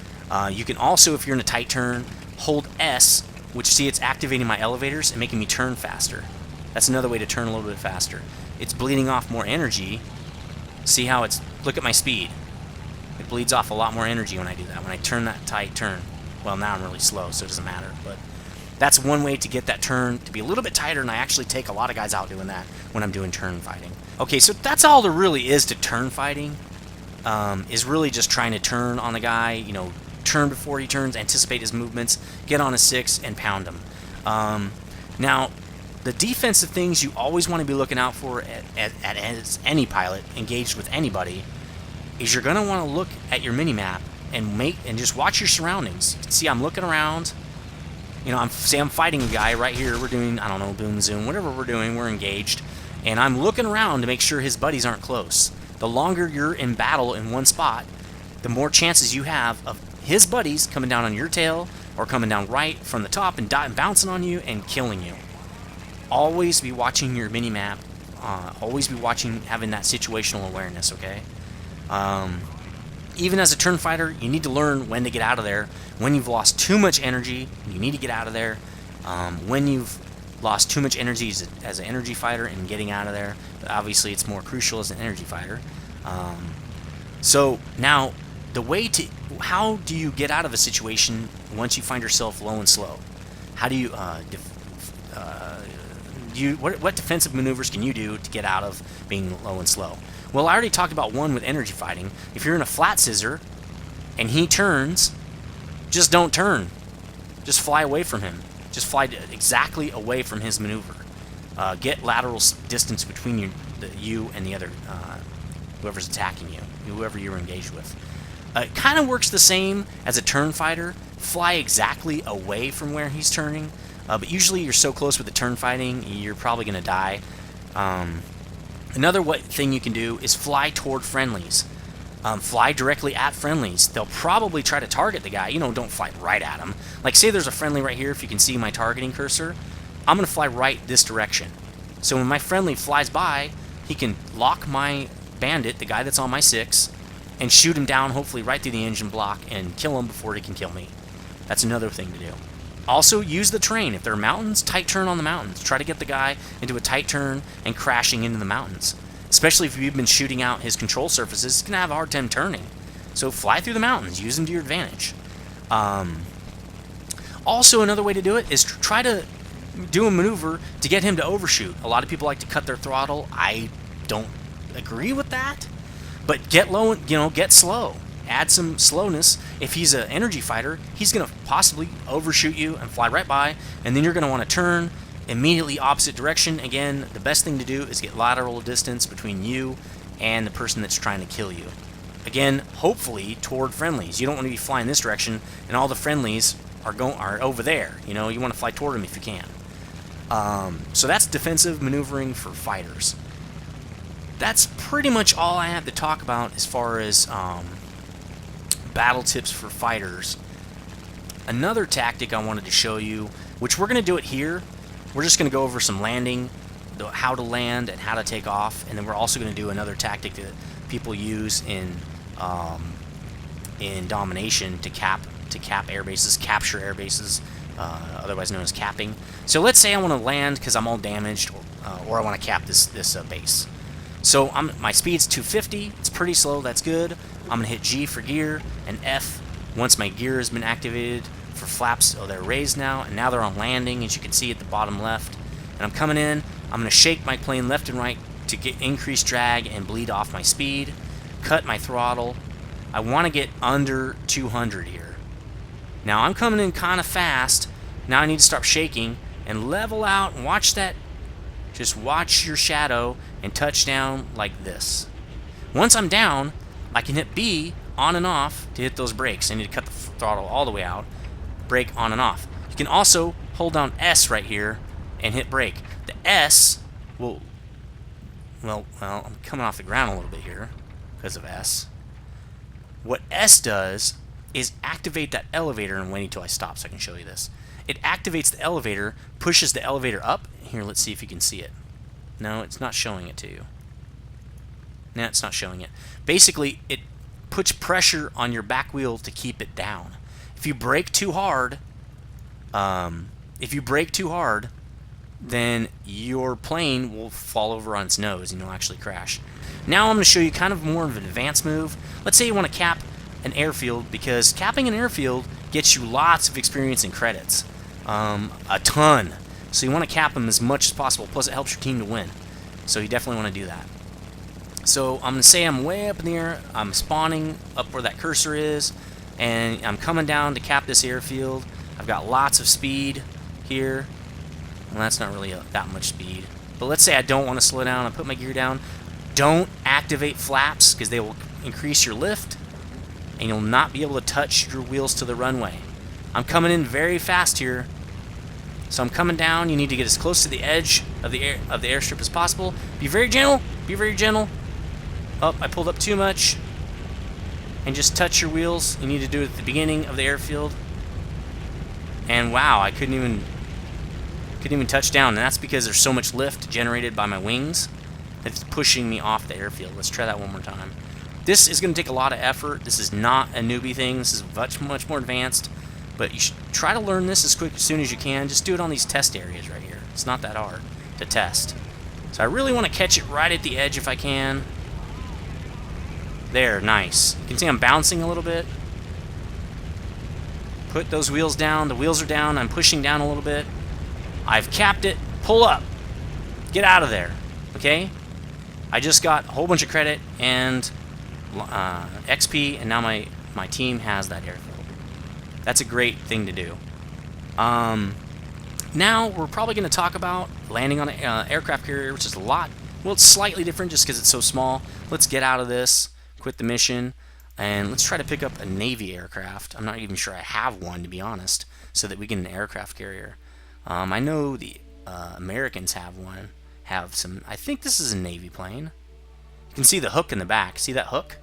Speaker 1: You can also, if you're in a tight turn, hold S, which, see, it's activating my elevators and making me turn faster. That's another way to turn a little bit faster. It's bleeding off more energy. See how it's... Look at my speed. It bleeds off a lot more energy when I do that, when I turn that tight turn. Well, now I'm really slow, so it doesn't matter, but that's one way to get that turn to be a little bit tighter, and I actually take a lot of guys out doing that when I'm doing turn fighting. Okay, so that's all there really is to turn fighting, is really just trying to turn on the guy, turn before he turns, anticipate his movements, get on a 6, and pound him. Now, the defensive things you always want to be looking out for as any pilot engaged with anybody is you're going to want to look at your mini-map and just watch your surroundings. See, I'm looking around. I'm fighting a guy right here. We're doing, I don't know, boom, zoom, whatever we're doing, we're engaged. And I'm looking around to make sure his buddies aren't close. The longer you're in battle in one spot, the more chances you have of his buddies coming down on your tail or coming down right from the top and bouncing on you and killing you. Always be watching your mini-map. Always be watching, having that situational awareness, okay? Even as a turn fighter, you need to learn when to get out of there. When you've lost too much energy, you need to get out of there. When you've lost too much energy as an energy fighter and getting out of there, but obviously it's more crucial as an energy fighter. So now, the way to, how do you get out of a situation once you find yourself low and slow? How do you, what defensive maneuvers can you do to get out of being low and slow? Well, I already talked about one with energy fighting. If you're in a flat scissor and he turns, just don't turn. Just fly away from him. Just fly exactly away from his maneuver. Get lateral distance between you and the other, whoever's attacking you, whoever you're engaged with. It kind of works the same as a turn fighter. Fly exactly away from where he's turning. But usually you're so close with the turn fighting, you're probably going to die. Another thing you can do is fly toward friendlies. Fly directly at friendlies. They'll probably try to target the guy. You know, don't fly right at him. Like, say there's a friendly right here, if you can see my targeting cursor. I'm going to fly right this direction. So when my friendly flies by, he can lock my bandit, the guy that's on my 6, and shoot him down, hopefully right through the engine block, and kill him before he can kill me. That's another thing to do. Also, use the terrain. If there are mountains, tight turn on the mountains. Try to get the guy into a tight turn and crashing into the mountains. Especially if you've been shooting out his control surfaces, he's going to have a hard time turning. So fly through the mountains. Use them to your advantage. Also, another way to do it is try to do a maneuver to get him to overshoot. A lot of people like to cut their throttle. I don't agree with that. But get low, get slow. Add some slowness. If he's an energy fighter, he's going to possibly overshoot you and fly right by, and then you're going to want to turn immediately opposite direction. Again, the best thing to do is get lateral distance between you and the person that's trying to kill you. Again, hopefully toward friendlies. You don't want to be flying this direction, and all the friendlies are over there. You want to fly toward them if you can. So that's defensive maneuvering for fighters. That's pretty much all I have to talk about as far as battle tips for fighters. Another tactic I wanted to show you, which we're going to do it here. We're just going to go over some landing, how to land and how to take off, and then we're also going to do another tactic that people use in domination to cap air bases, capture air bases, otherwise known as capping. So let's say I want to land because I'm all damaged, or I want to cap this base. So my speed's 250. It's pretty slow. That's good. I'm going to hit G for gear and F once my gear has been activated for flaps. Oh, they're raised now, and now they're on landing, as you can see at the bottom left. And I'm coming in. I'm going to shake my plane left and right to get increased drag and bleed off my speed. Cut my throttle. I want to get under 200 here. Now I'm coming in kind of fast. Now I need to start shaking and level out and watch that. Just watch your shadow and touch down like this. Once I'm down, I can hit B on and off to hit those brakes. I need to cut the throttle all the way out. Brake on and off. You can also hold down S right here and hit brake. The S will, well, I'm coming off the ground a little bit here because of S. What S does is activate that elevator, and wait until I stop so I can show you this. It activates the elevator, pushes the elevator up. Here, let's see if you can see it. No, it's not showing it to you. No, it's not showing it. Basically, it puts pressure on your back wheel to keep it down. If you brake too hard, then your plane will fall over on its nose and you'll actually crash. Now I'm going to show you kind of more of an advanced move. Let's say you want to cap an airfield, because capping an airfield gets you lots of experience and credits. A ton. So you want to cap them as much as possible, plus it helps your team to win. So you definitely want to do that. So I'm going to say I'm way up in the air, I'm spawning up where that cursor is, and I'm coming down to cap this airfield. I've got lots of speed here. Well, that's not really that much speed. But let's say I don't want to slow down, I put my gear down. Don't activate flaps, because they will increase your lift, and you'll not be able to touch your wheels to the runway. I'm coming in very fast here. So I'm coming down. You need to get as close to the edge of the airstrip as possible. Be very gentle. Be very gentle. Oh, I pulled up too much. And just touch your wheels. You need to do it at the beginning of the airfield. And wow, I couldn't even touch down. And that's because there's so much lift generated by my wings that it's pushing me off the airfield. Let's try that one more time. This is going to take a lot of effort. This is not a newbie thing. This is much more advanced. But you should try to learn this as soon as you can. Just do it on these test areas right here. It's not that hard to test. So I really want to catch it right at the edge if I can. There, nice. You can see I'm bouncing a little bit. Put those wheels down. The wheels are down. I'm pushing down a little bit. I've capped it. Pull up. Get out of there. Okay? I just got a whole bunch of credit and XP, and now my team has that airfield. That's a great thing to do. Now we're probably going to talk about landing on an aircraft carrier, which is a lot. Well, it's slightly different just because it's so small. Let's get out of this, quit the mission, and let's try to pick up a Navy aircraft. I'm not even sure I have one, to be honest, so that we get an aircraft carrier. I know the Americans have one. Have some. I think this is a Navy plane. You can see the hook in the back. See that hook?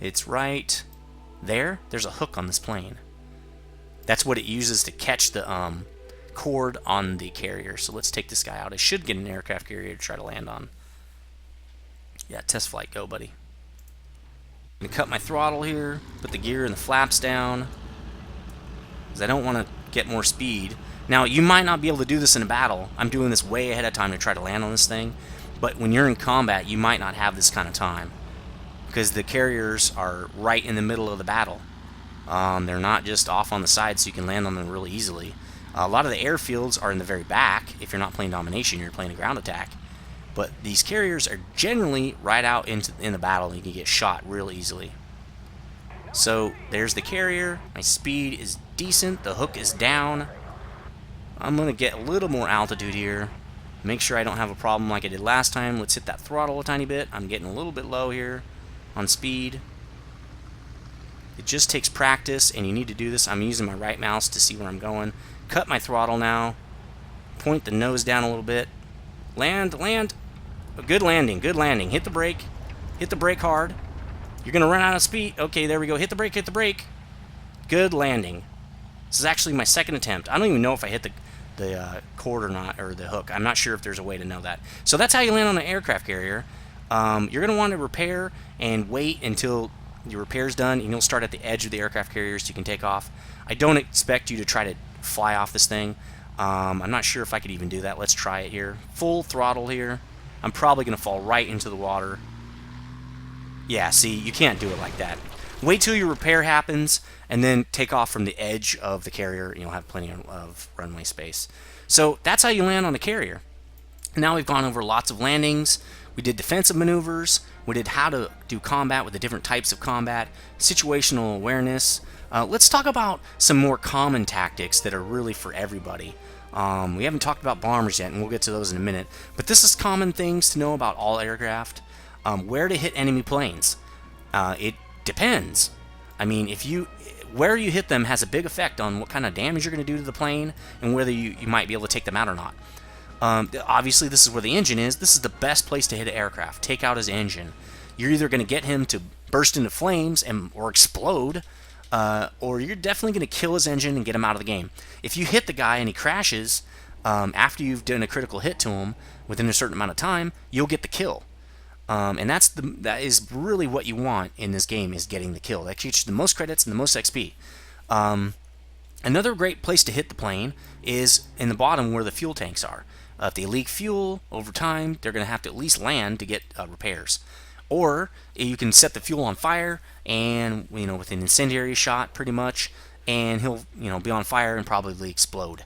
Speaker 1: It's right there. There's a hook on this plane. That's what it uses to catch the cord on the carrier. So let's take this guy out. I should get an aircraft carrier to try to land on. Yeah, test flight, go, buddy. I'm gonna cut my throttle here, put the gear and the flaps down, because I don't want to get more speed. Now, you might not be able to do this in a battle. I'm doing this way ahead of time to try to land on this thing. But when you're in combat, you might not have this kind of time, because the carriers are right in the middle of the battle. They're not just off on the side, so you can land on them really easily. A lot of the airfields are in the very back. If you're not playing domination, you're playing a ground attack. But these carriers are generally right out in the battle, and you can get shot real easily. So there's the carrier. My speed is decent. The hook is down. I'm going to get a little more altitude here. Make sure I don't have a problem like I did last time. Let's hit that throttle a tiny bit. I'm getting a little bit low here on speed. It just takes practice, and you need to do this. I'm using my right mouse to see where I'm going. Cut my throttle now. Point the nose down a little bit. Land, land. Good landing, good landing. Hit the brake. Hit the brake hard. You're going to run out of speed. Okay, there we go. Hit the brake, hit the brake. Good landing. This is actually my second attempt. I don't even know if I hit the cord or not, or the hook. I'm not sure if there's a way to know that. So that's how you land on an aircraft carrier. You're going to want to repair and wait until your repair's done, and you'll start at the edge of the aircraft carrier so you can take off. I don't expect you to try to fly off this thing. I'm not sure if I could even do that. Let's try it here. Full throttle here. I'm probably going to fall right into the water. Yeah, see, you can't do it like that. Wait till your repair happens, and then take off from the edge of the carrier, and you'll have plenty of runway space. So that's how you land on a carrier. Now we've gone over lots of landings. We did defensive maneuvers. We did how to do combat with the different types of combat, situational awareness. Let's talk about some more common tactics that are really for everybody. We haven't talked about bombers yet, and we'll get to those in a minute. But this is common things to know about all aircraft. Where to hit enemy planes. It depends. I mean, where you hit them has a big effect on what kind of damage you're going to do to the plane and whether you might be able to take them out or not. Obviously, this is where the engine is. This is the best place to hit an aircraft. Take out his engine. You're either going to get him to burst into flames or explode, or you're definitely going to kill his engine and get him out of the game. If you hit the guy and he crashes after you've done a critical hit to him within a certain amount of time, you'll get the kill. And that is really what you want in this game, is getting the kill. That gets you the most credits and the most XP. Another great place to hit the plane is in the bottom where the fuel tanks are. If they leak fuel over time, they're going to have to at least land to get repairs. Or you can set the fuel on fire, and with an incendiary shot, pretty much, and he'll be on fire and probably explode.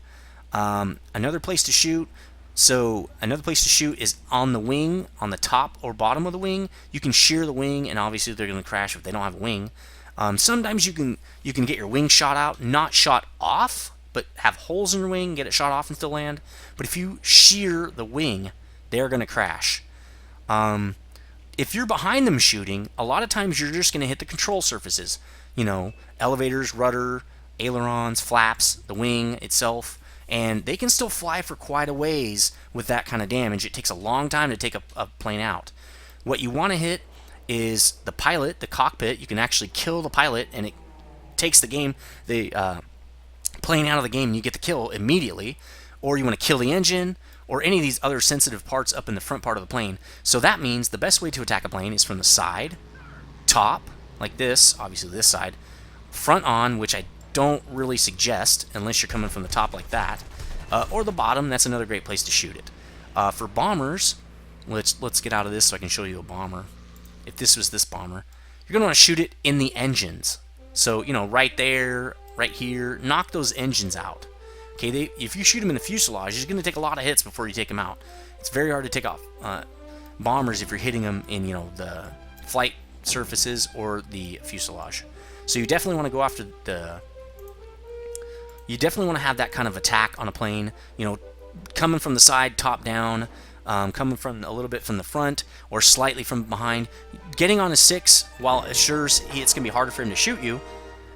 Speaker 1: Another place to shoot. So another place to shoot is on the wing, on the top or bottom of the wing. You can shear the wing, and obviously they're going to crash if they don't have a wing. Sometimes you can get your wing shot out, not shot off, but have holes in your wing, get it shot off and still land. But if you shear the wing, they're going to crash. If you're behind them shooting, a lot of times you're just going to hit the control surfaces. Elevators, rudder, ailerons, flaps, the wing itself. And they can still fly for quite a ways with that kind of damage. It takes a long time to take a plane out. What you want to hit is the pilot, the cockpit. You can actually kill the pilot, and it takes the plane out of the game, and you get the kill immediately. Or you want to kill the engine, or any of these other sensitive parts up in the front part of the plane. So that means the best way to attack a plane is from the side, top, like this, obviously this side, front on, which I don't really suggest unless you're coming from the top like that, or the bottom. That's another great place to shoot it. For bombers, let's get out of this so I can show you a bomber. If this was this bomber, you're you're going to want to shoot it in the engines. So, you know, right there, right here, knock those engines out. Okay, if you shoot them in the fuselage, you're going to take a lot of hits before you take them out. It's very hard to take off bombers if you're hitting them in, you know, the flight surfaces or the fuselage. So you definitely want to go after you definitely want to have that kind of attack on a plane, you know, coming from the side, top down, coming from a little bit from the front or slightly from behind. Getting on a 6, while it assures it's going to be harder for him to shoot you,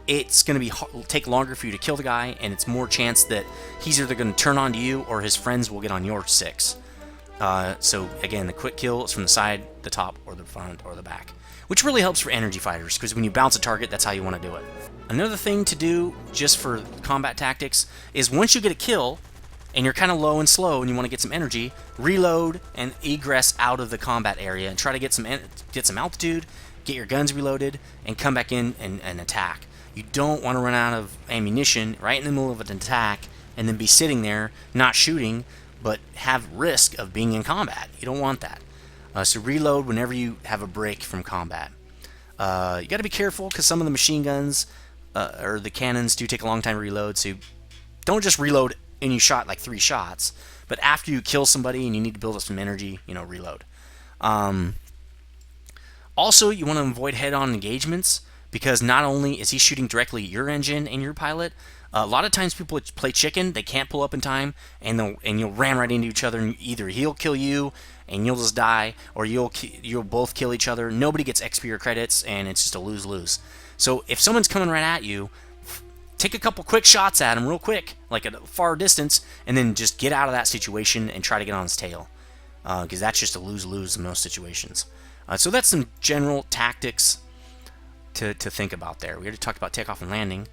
Speaker 1: it's going to take longer for you to kill the guy, and it's more chance that he's either going to turn on to you or his friends will get on your 6. So again, the quick kill is from the side, the top, or the front, or the back, which really helps for energy fighters, because when you bounce a target, that's how you want to do it. Another thing to do just for combat tactics is once you get a kill and you're kind of low and slow and you want to get some energy, reload and egress out of the combat area and try to get some altitude, get your guns reloaded, and come back in and attack. You don't want to run out of ammunition right in the middle of an attack and then be sitting there not shooting but have risk of being in combat. You don't want that. So reload whenever you have a break from combat. You got to be careful because some of the machine guns or the cannons do take a long time to reload, so don't just reload and you shot like 3 shots, but after you kill somebody and you need to build up some energy, you know, reload. Also, you want to avoid head-on engagements, because not only is he shooting directly at your engine and your pilot, a lot of times people play chicken, they can't pull up in time, and you'll ram right into each other, and either he'll kill you and you'll just die, or you'll both kill each other. Nobody gets XP or credits, and it's just a lose-lose. So if someone's coming right at you, take a couple quick shots at him real quick, like at a far distance, and then just get out of that situation and try to get on his tail, because that's just a lose-lose in most situations. So that's some general tactics to think about there. We already talked about takeoff and landing.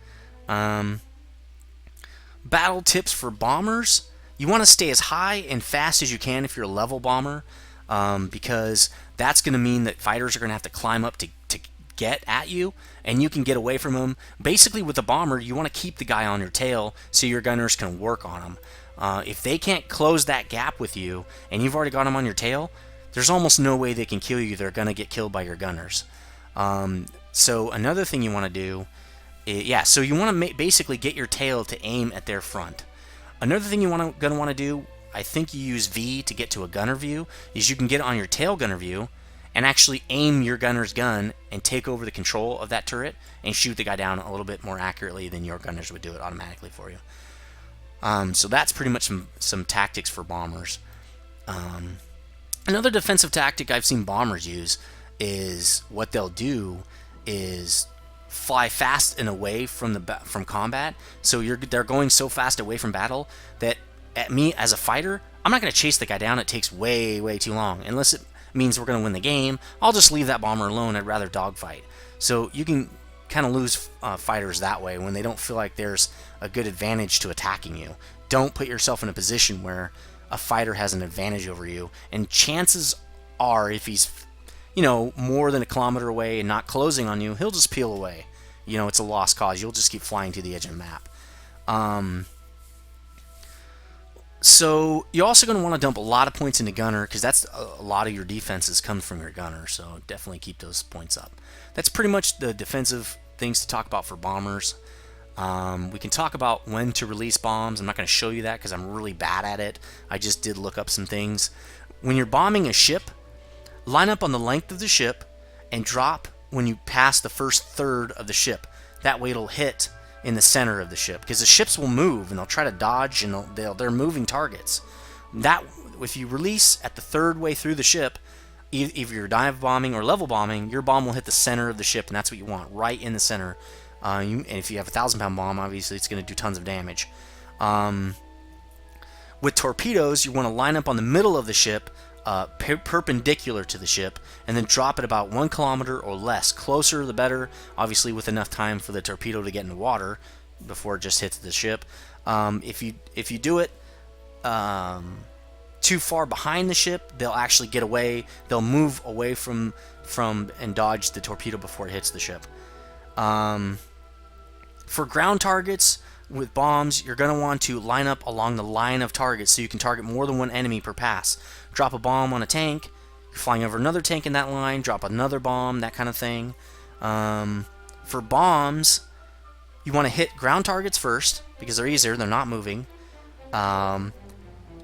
Speaker 1: Battle tips for bombers. You want to stay as high and fast as you can if you're a level bomber, because that's going to mean that fighters are going to have to climb up to get at you, and you can get away from them. Basically, with a bomber, you want to keep the guy on your tail so your gunners can work on him. If they can't close that gap with you, and you've already got them on your tail, there's almost no way they can kill you. They're going to get killed by your gunners. So another thing you want to do, so you want to basically get your tail to aim at their front. Another thing you're going to want to do, I think you use V to get to a gunner view, is you can get on your tail gunner view and actually aim your gunner's gun and take over the control of that turret and shoot the guy down a little bit more accurately than your gunners would do it automatically for you. So that's pretty much some tactics for bombers. Another defensive tactic I've seen bombers use is what they'll do is fly fast and away from combat. So they're going so fast away from battle that at me as a fighter, I'm not going to chase the guy down. It takes way too long. Unless it means we're going to win the game, I'll just leave that bomber alone. I'd rather dogfight. So you can kind of lose fighters that way when they don't feel like there's a good advantage to attacking you. Don't put yourself in a position where a fighter has an advantage over you, and chances are if he's more than a kilometer away and not closing on you, he'll just peel away. It's a lost cause. You'll just keep flying to the edge of the map. So you're also going to want to dump a lot of points into gunner, because that's a lot of your defenses come from your gunner, so definitely keep those points up. That's pretty much the defensive things to talk about for bombers. We can talk about when to release bombs. I'm not going to show you that because I'm really bad at it. I just did look up some things. When you're bombing a ship, line up on the length of the ship and drop when you pass the first third of the ship. That way it'll hit in the center of the ship, because the ships will move and they'll try to dodge, and they're moving targets. That if you release at the third way through the ship, if you're dive bombing or level bombing, your bomb will hit the center of the ship, and that's what you want, right in the center. And if you have a 1,000-pound bomb, obviously it's going to do tons of damage. With torpedoes, you want to line up on the middle of the ship, perpendicular to the ship, and then drop it about 1 kilometer or less. Closer the better, obviously with enough time for the torpedo to get in the water before it just hits the ship. If you do it too far behind the ship, they'll actually get away. They'll move away from and dodge the torpedo before it hits the ship. For ground targets with bombs, you're going to want to line up along the line of targets so you can target more than one enemy per pass. Drop a bomb on a tank, you're flying over another tank in that line, drop another bomb, that kind of thing. For bombs, you want to hit ground targets first because they're easier, they're not moving.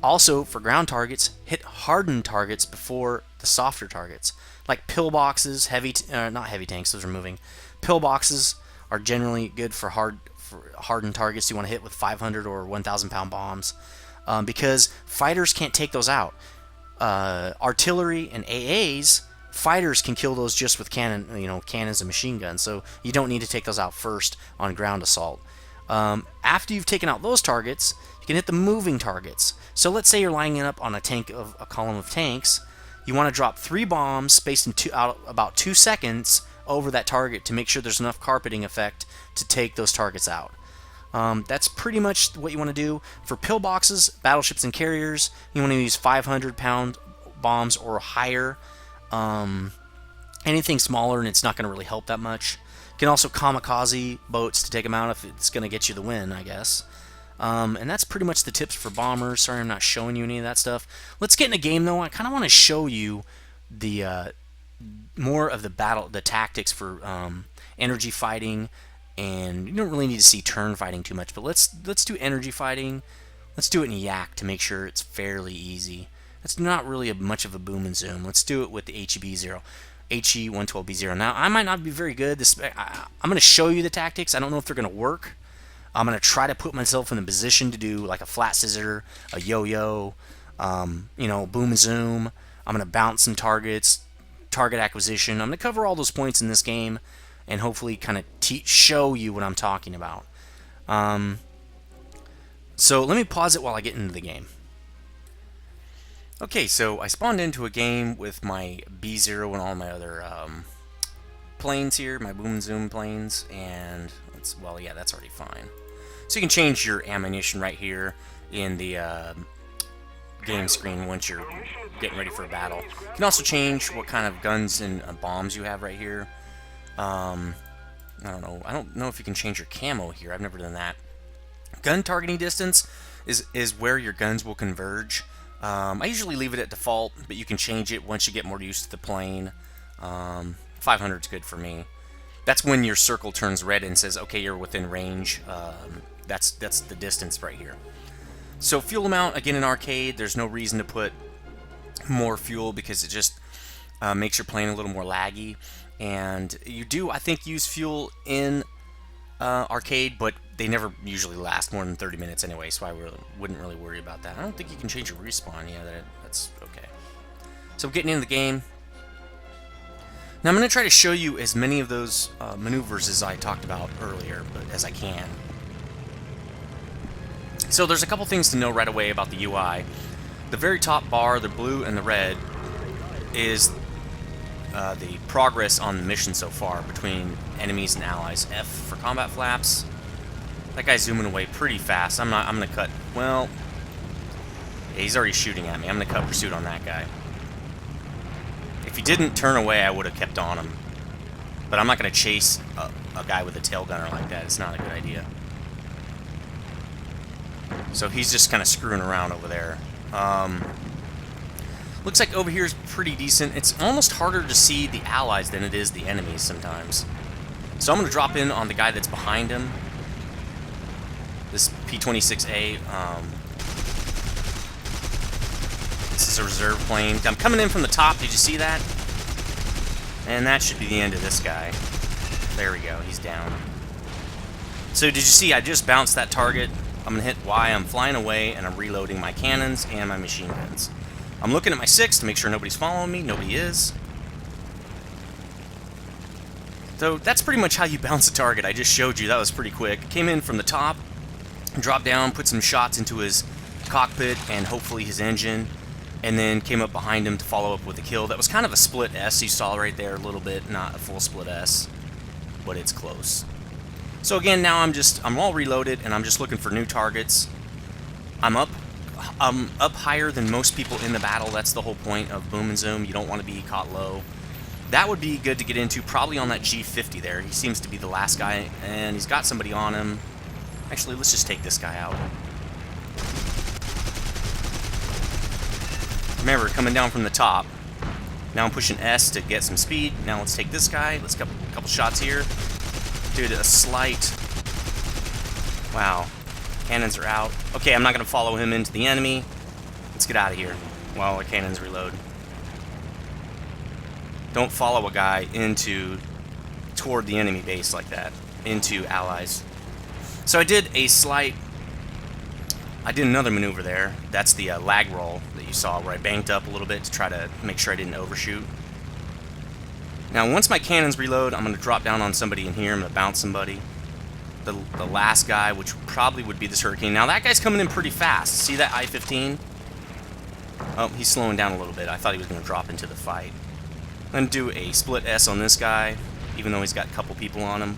Speaker 1: Also, for ground targets, hit hardened targets before the softer targets. Like pillboxes, not heavy tanks, those are moving. Pillboxes are generally good for hardened targets you want to hit with 500 or 1,000 pound bombs, because fighters can't take those out. Artillery and AAs, fighters can kill those just with cannons and machine guns, so you don't need to take those out first on ground assault. After you've taken out those targets, you can hit the moving targets. So let's say you're lining up on a column of tanks. You want to drop 3 bombs spaced in about 2 seconds over that target to make sure there's enough carpeting effect to take those targets out. That's pretty much what you want to do. For pillboxes, battleships, and carriers, you want to use 500 pound bombs or higher. Anything smaller and it's not going to really help that much. You can also kamikaze boats to take them out if it's going to get you the win, I guess. And that's pretty much the tips for bombers. Sorry I'm not showing you any of that stuff. Let's get in a game though. I kind of want to show you the more of the tactics for energy fighting, and you don't really need to see turn fighting too much, but let's do energy fighting. Let's do it in Yak to make sure it's fairly easy. That's not really much of a boom and zoom. Let's do it with the HE-112B0. Now, I might not be very good. I'm going to show you the tactics. I don't know if they're going to work. I'm going to try to put myself in a position to do like a flat scissor, a yo-yo, boom and zoom. I'm going to bounce some targets, target acquisition. I'm going to cover all those points in this game and hopefully kind of show you what I'm talking about. So let me pause it while I get into the game. Okay, so I spawned into a game with my B0 and all my other planes here, my boom and zoom planes, and that's already fine. So you can change your ammunition right here in the game screen once you're getting ready for a battle. You can also change what kind of guns and bombs you have right here. I don't know if you can change your camo here. I've never done that. Gun targeting distance is where your guns will converge. I usually leave it at default, but you can change it once you get more used to the plane. 500 is good for me. That's when your circle turns red and says, okay, you're within range. That's the distance right here. So fuel amount, again in arcade, there's no reason to put more fuel because it just makes your plane a little more laggy. And you do, I think, use fuel in arcade, but they never usually last more than 30 minutes anyway, so I wouldn't really worry about that. I don't think you can change your respawn. Yeah, that's okay. So getting into the game. Now I'm going to try to show you as many of those maneuvers as I talked about earlier, but as I can. So there's a couple things to know right away about the UI. The very top bar, the blue and the red, is the progress on the mission so far between enemies and allies. F for combat flaps. That guy's zooming away pretty fast. I'm gonna cut. Well, yeah, he's already shooting at me. I'm gonna cut pursuit on that guy. If he didn't turn away, I would have kept on him. But I'm not gonna chase a guy with a tail gunner like that. It's not a good idea. So he's just kind of screwing around over there. Looks like over here is pretty decent. It's almost harder to see the allies than it is the enemies sometimes. So I'm going to drop in on the guy that's behind him. This P-26A. This is a reserve plane. I'm coming in from the top. Did you see that? And that should be the end of this guy. There we go. He's down. So did you see I just bounced that target? I'm going to hit Y. I'm flying away, and I'm reloading my cannons and my machine guns. I'm looking at my 6 to make sure nobody's following me. Nobody is. So that's pretty much how you bounce a target. I just showed you. That was pretty quick. Came in from the top, dropped down, put some shots into his cockpit and hopefully his engine, and then came up behind him to follow up with a kill. That was kind of a split S. You saw right there a little bit. Not a full split S, but it's close. So again, now I'm all reloaded, and I'm just looking for new targets. I'm up higher than most people in the battle. That's the whole point of boom and zoom. You don't want to be caught low. That would be good to get into, probably on that G50 there. He seems to be the last guy, and he's got somebody on him. Actually, let's just take this guy out. Remember, coming down from the top. Now I'm pushing S to get some speed. Now let's take this guy. Let's get a couple shots here. Dude, a slight... Wow. Cannons are out. Okay, I'm not going to follow him into the enemy. Let's get out of here while the cannons reload. Don't follow a guy toward the enemy base like that. Into allies. So I did another maneuver there. That's the lag roll that you saw, where I banked up a little bit to try to make sure I didn't overshoot. Now, once my cannons reload, I'm going to drop down on somebody in here. I'm going to bounce somebody. The last guy, which probably would be this Hurricane. Now, that guy's coming in pretty fast. See that I-15? Oh, he's slowing down a little bit. I thought he was going to drop into the fight. I'm going to do a split S on this guy, even though he's got a couple people on him.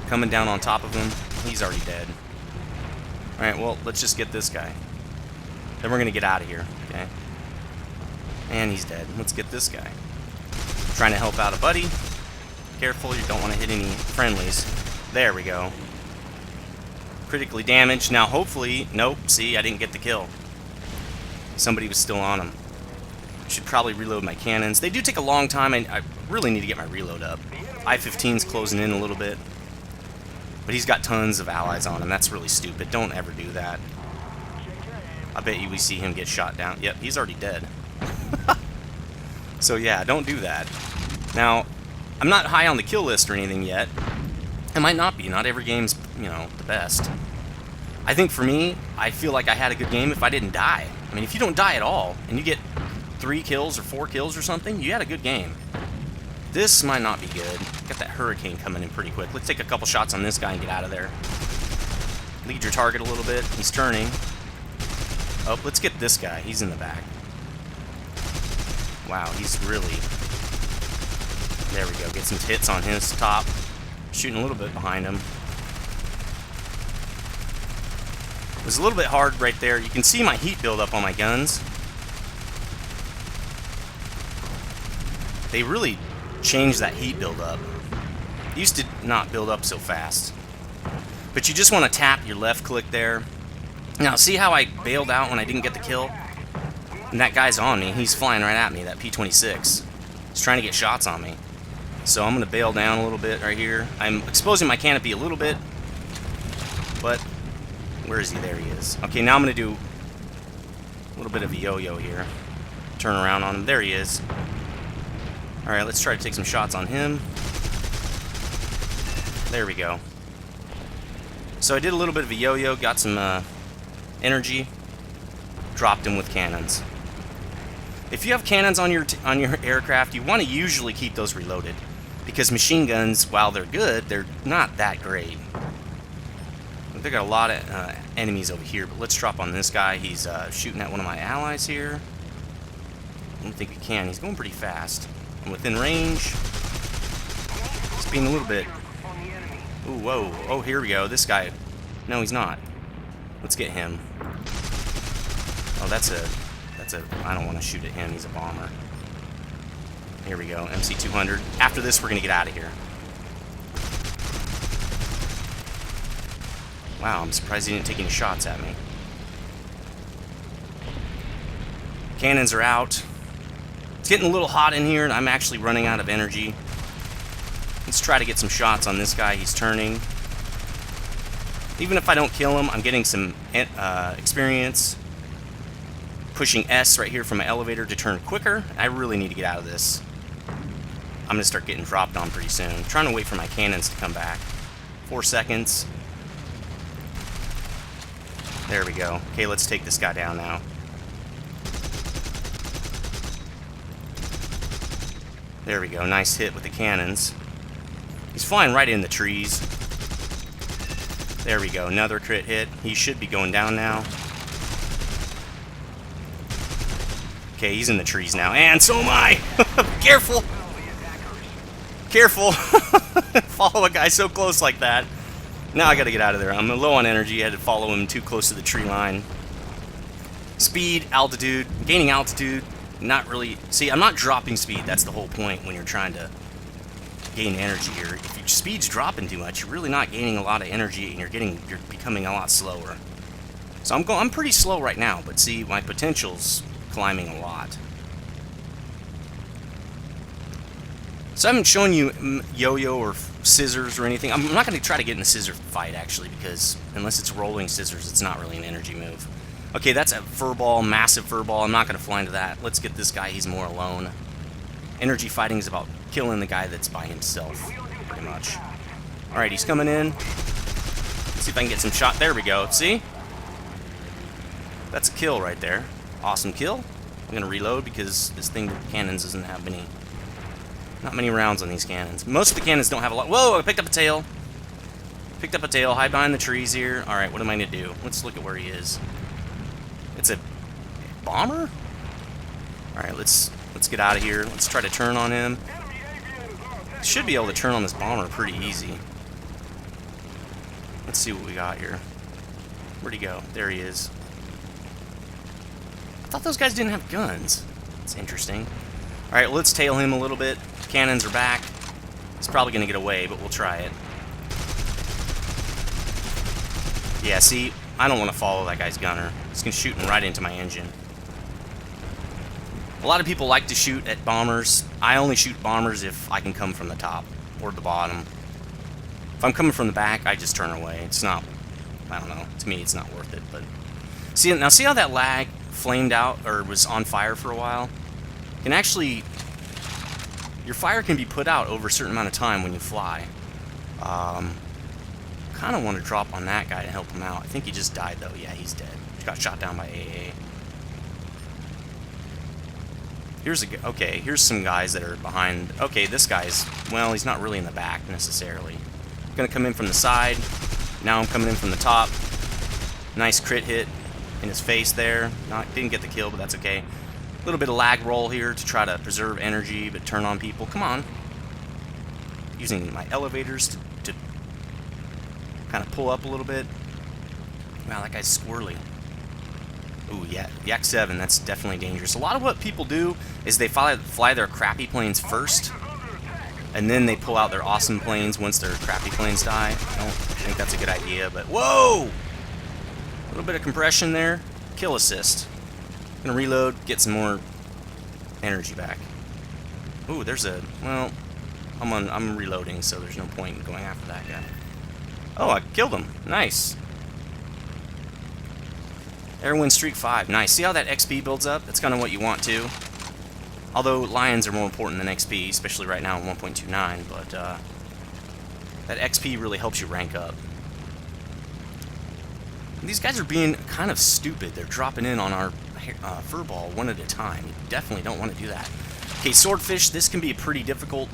Speaker 1: Coming down on top of him. He's already dead. Alright, well, let's just get this guy. Then we're going to get out of here, okay? And he's dead. Let's get this guy. Trying to help out a buddy. Careful, you don't want to hit any friendlies. There we go. Critically damaged. Now, hopefully... Nope, see, I didn't get the kill. Somebody was still on him. Should probably reload my cannons. They do take a long time, and I really need to get my reload up. I-15's closing in a little bit. But he's got tons of allies on him. That's really stupid. Don't ever do that. I bet you we see him get shot down. Yep, he's already dead. So yeah, don't do that. Now, I'm not high on the kill list or anything yet. It might not be. Not every game's, the best. I think for me, I feel like I had a good game if I didn't die. I mean, if you don't die at all, and you get 3 kills or 4 kills or something, you had a good game. This might not be good. Got that Hurricane coming in pretty quick. Let's take a couple shots on this guy and get out of there. Lead your target a little bit. He's turning. Oh, let's get this guy. He's in the back. Wow, he's really... There we go. Get some hits on his top. Shooting a little bit behind him. It was a little bit hard right there. You can see my heat build up on my guns. They really changed that heat build up. It used to not build up so fast. But you just want to tap your left click there. Now, see how I bailed out when I didn't get the kill? And that guy's on me. He's flying right at me, that P-26. He's trying to get shots on me. So I'm going to bail down a little bit right here. I'm exposing my canopy a little bit. But, where is he? There he is. Okay, now I'm going to do a little bit of a yo-yo here. Turn around on him. There he is. Alright, let's try to take some shots on him. There we go. So I did a little bit of a yo-yo, got some energy, dropped him with cannons. If you have cannons on your aircraft, you want to usually keep those reloaded, because machine guns, while they're good, they're not that great. They got a lot of enemies over here, but let's drop on this guy. He's shooting at one of my allies here. I don't think we can. He's going pretty fast. I'm within range. It's being a little bit... Ooh, whoa. Oh, here we go. This guy... No, he's not. Let's get him. Oh, that's a... I don't want to shoot at him. He's a bomber. Here we go. MC-200. After this, we're going to get out of here. Wow, I'm surprised he didn't take any shots at me. Cannons are out. It's getting a little hot in here, and I'm actually running out of energy. Let's try to get some shots on this guy. He's turning. Even if I don't kill him, I'm getting some experience. Pushing S right here from my elevator to turn quicker. I really need to get out of this. I'm going to start getting dropped on pretty soon. I'm trying to wait for my cannons to come back. 4 seconds. There we go. Okay, let's take this guy down now. There we go. Nice hit with the cannons. He's flying right in the trees. There we go. Another crit hit. He should be going down now. Okay, he's in the trees now. And so am I! Careful! Careful! Follow a guy so close like that. Now I gotta get out of there. I'm low on energy. I had to follow him too close to the tree line. Speed, altitude, gaining altitude. Not really... See, I'm not dropping speed. That's the whole point when you're trying to gain energy here. If your speed's dropping too much, you're really not gaining a lot of energy, and you're becoming a lot slower. So I'm pretty slow right now, but see, my potential's climbing a lot. So I haven't shown you yo-yo or scissors or anything. I'm not going to try to get in a scissor fight, actually, because unless it's rolling scissors, it's not really an energy move. Okay, that's a fur ball, massive fur ball. I'm not going to fly into that. Let's get this guy. He's more alone. Energy fighting is about killing the guy that's by himself, pretty much. Alright, he's coming in. Let's see if I can get some shot. There we go. See? That's a kill right there. Awesome kill. I'm going to reload because this thing with cannons doesn't have not many rounds on these cannons. Most of the cannons don't have a lot. Whoa, I picked up a tail. Picked up a tail. Hide behind the trees here. Alright, what am I going to do? Let's look at where he is. It's a bomber? Alright, let's get out of here. Let's try to turn on him. Should be able to turn on this bomber pretty easy. Let's see what we got here. Where'd he go? There he is. I thought those guys didn't have guns. That's interesting. Alright, let's tail him a little bit. Cannons are back. He's probably going to get away, but we'll try it. Yeah, see, I don't want to follow that guy's gunner. He's going to shoot right into my engine. A lot of people like to shoot at bombers. I only shoot bombers if I can come from the top or the bottom. If I'm coming from the back, I just turn away. It's not, I don't know, to me it's not worth it. But see how that lag flamed out or was on fire for a while? Can actually, your fire can be put out over a certain amount of time when you fly. Kind of want to drop on that guy to help him out. I think he just died though. Yeah, he's dead. He got shot down by AA. Here's some guys that are behind. Okay, this guy's, well, he's not really in the back necessarily. I'm gonna come in from the side. Now I'm coming in from the top. Nice crit hit in his face there. Didn't get the kill, but that's okay. A little bit of lag roll here to try to preserve energy, but turn on people. Come on. Using my elevators to kind of pull up a little bit. Wow, that guy's squirrely. Ooh, yeah, Yak 7, that's definitely dangerous. A lot of what people do is they fly their crappy planes first, and then they pull out their awesome planes once their crappy planes die. I don't think that's a good idea, but whoa! A little bit of compression there. Kill assist. Gonna reload, get some more energy back. Ooh, there's a, well, I'm reloading, so there's no point in going after that guy. Oh, I killed him. Nice. Airwind Streak 5. Nice. See how that XP builds up? That's kind of what you want to. Although lions are more important than XP, especially right now in 1.29, but that XP really helps you rank up. And these guys are being kind of stupid. They're dropping in on our furball one at a time. You definitely don't want to do that. Okay, Swordfish, this can be a pretty difficult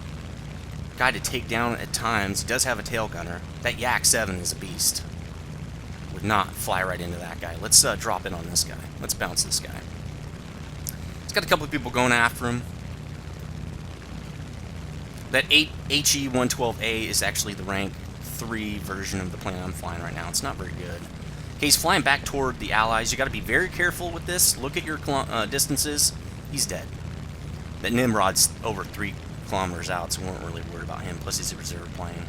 Speaker 1: guy to take down at times. He does have a tail gunner. That Yak 7 is a beast. Would not fly right into that guy. Let's drop in on this guy. Let's bounce this guy. He's got a couple of people going after him. That HE-112A is actually the rank 3 version of the plane I'm flying right now. It's not very good. Okay, he's flying back toward the Allies. You got to be very careful with this. Look at your distances. He's dead. That Nimrod's over 3 kilometers out, so we weren't really worried about him. Plus, he's a reserve plane.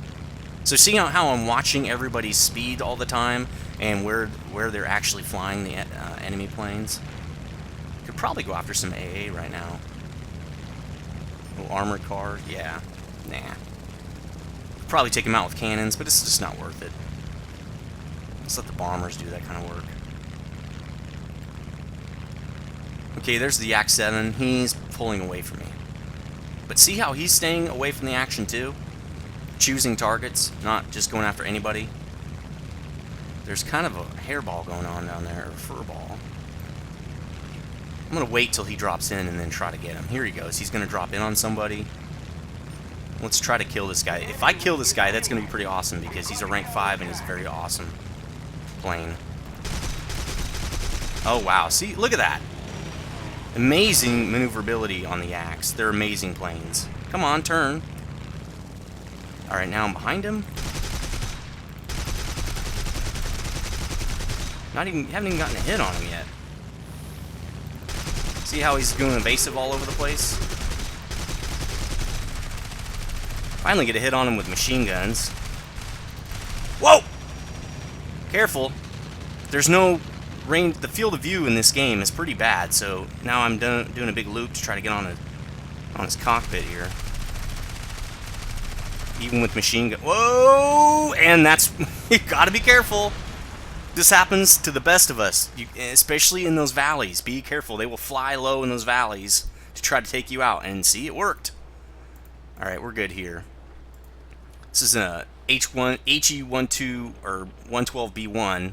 Speaker 1: So seeing how I'm watching everybody's speed all the time and where they're actually flying the enemy planes, could probably go after some AA right now. Little armored car, yeah, nah. Could probably take him out with cannons, but it's just not worth it. Let's let the bombers do that kind of work. Okay, there's the Yak 7. He's pulling away from me. But see how he's staying away from the action too? Choosing targets, not just going after anybody. There's kind of a hairball going on down there, or fur ball. I'm going to wait till he drops in and then try to get him. Here he goes. He's going to drop in on somebody. Let's try to kill this guy. If I kill this guy, that's going to be pretty awesome because he's a rank 5 and he's a very awesome plane. Oh, wow. See, look at that. Amazing maneuverability on the Yaks. They're amazing planes. Come on, turn. Alright, now I'm behind him. Haven't even gotten a hit on him yet. See how he's going evasive all over the place? Finally get a hit on him with machine guns. Whoa! Careful. There's no range. The field of view in this game is pretty bad, so now I'm doing a big loop to try to get on his cockpit here. even with machine gun. Whoa! And that's you gotta be careful. This happens to the best of us, especially in those valleys. Be careful; they will fly low in those valleys to try to take you out. And see, it worked. All right, we're good here. This is a HE12 or 112B1.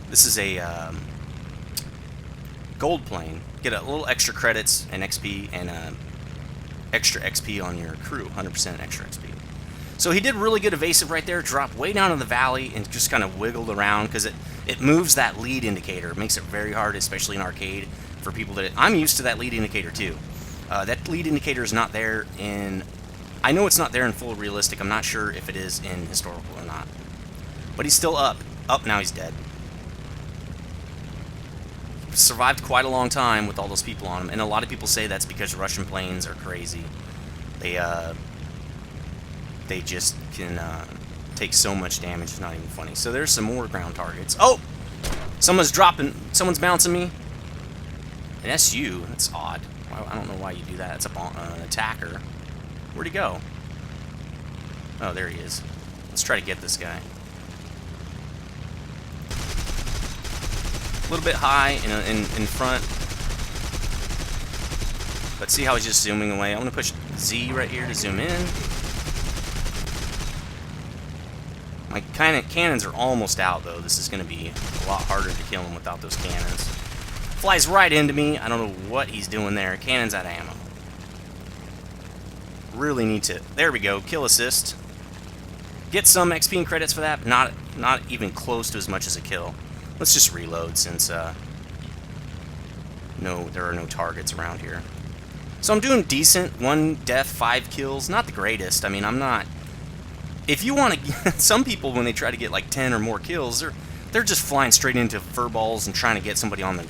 Speaker 1: This is a gold plane. Get a little extra credits and XP and extra XP on your crew, 100% extra XP. So he did really good evasive right there, dropped way down in the valley and just kind of wiggled around because it moves that lead indicator. It makes it very hard, especially in arcade, for people that... I'm used to that lead indicator too. That lead indicator is not there in... I know it's not there in full realistic. I'm not sure if it is in historical or not. But he's still up. Up, now he's dead. Survived quite a long time with all those people on him, and a lot of people say that's because Russian planes are crazy. They just can take so much damage, it's not even funny. So there's some more ground targets. Oh! Someone's someone's bouncing me. And that's you. That's odd. I don't know why you do that. It's an attacker. Where'd he go? Oh, there he is. Let's try to get this guy. A little bit high in front. But see how he's just zooming away? I'm going to push Z right here to zoom in. My cannons are almost out, though. This is going to be a lot harder to kill him without those cannons. Flies right into me. I don't know what he's doing there. Cannon's out of ammo. Really need to... There we go. Kill assist. Get some XP and credits for that, but not even close to as much as a kill. Let's just reload since there are no targets around here. So I'm doing decent. 1 death, 5 kills. Not the greatest. I mean, I'm not... If you want to... Some people, when they try to get like 10 or more kills, they're just flying straight into fur balls and trying to get somebody on the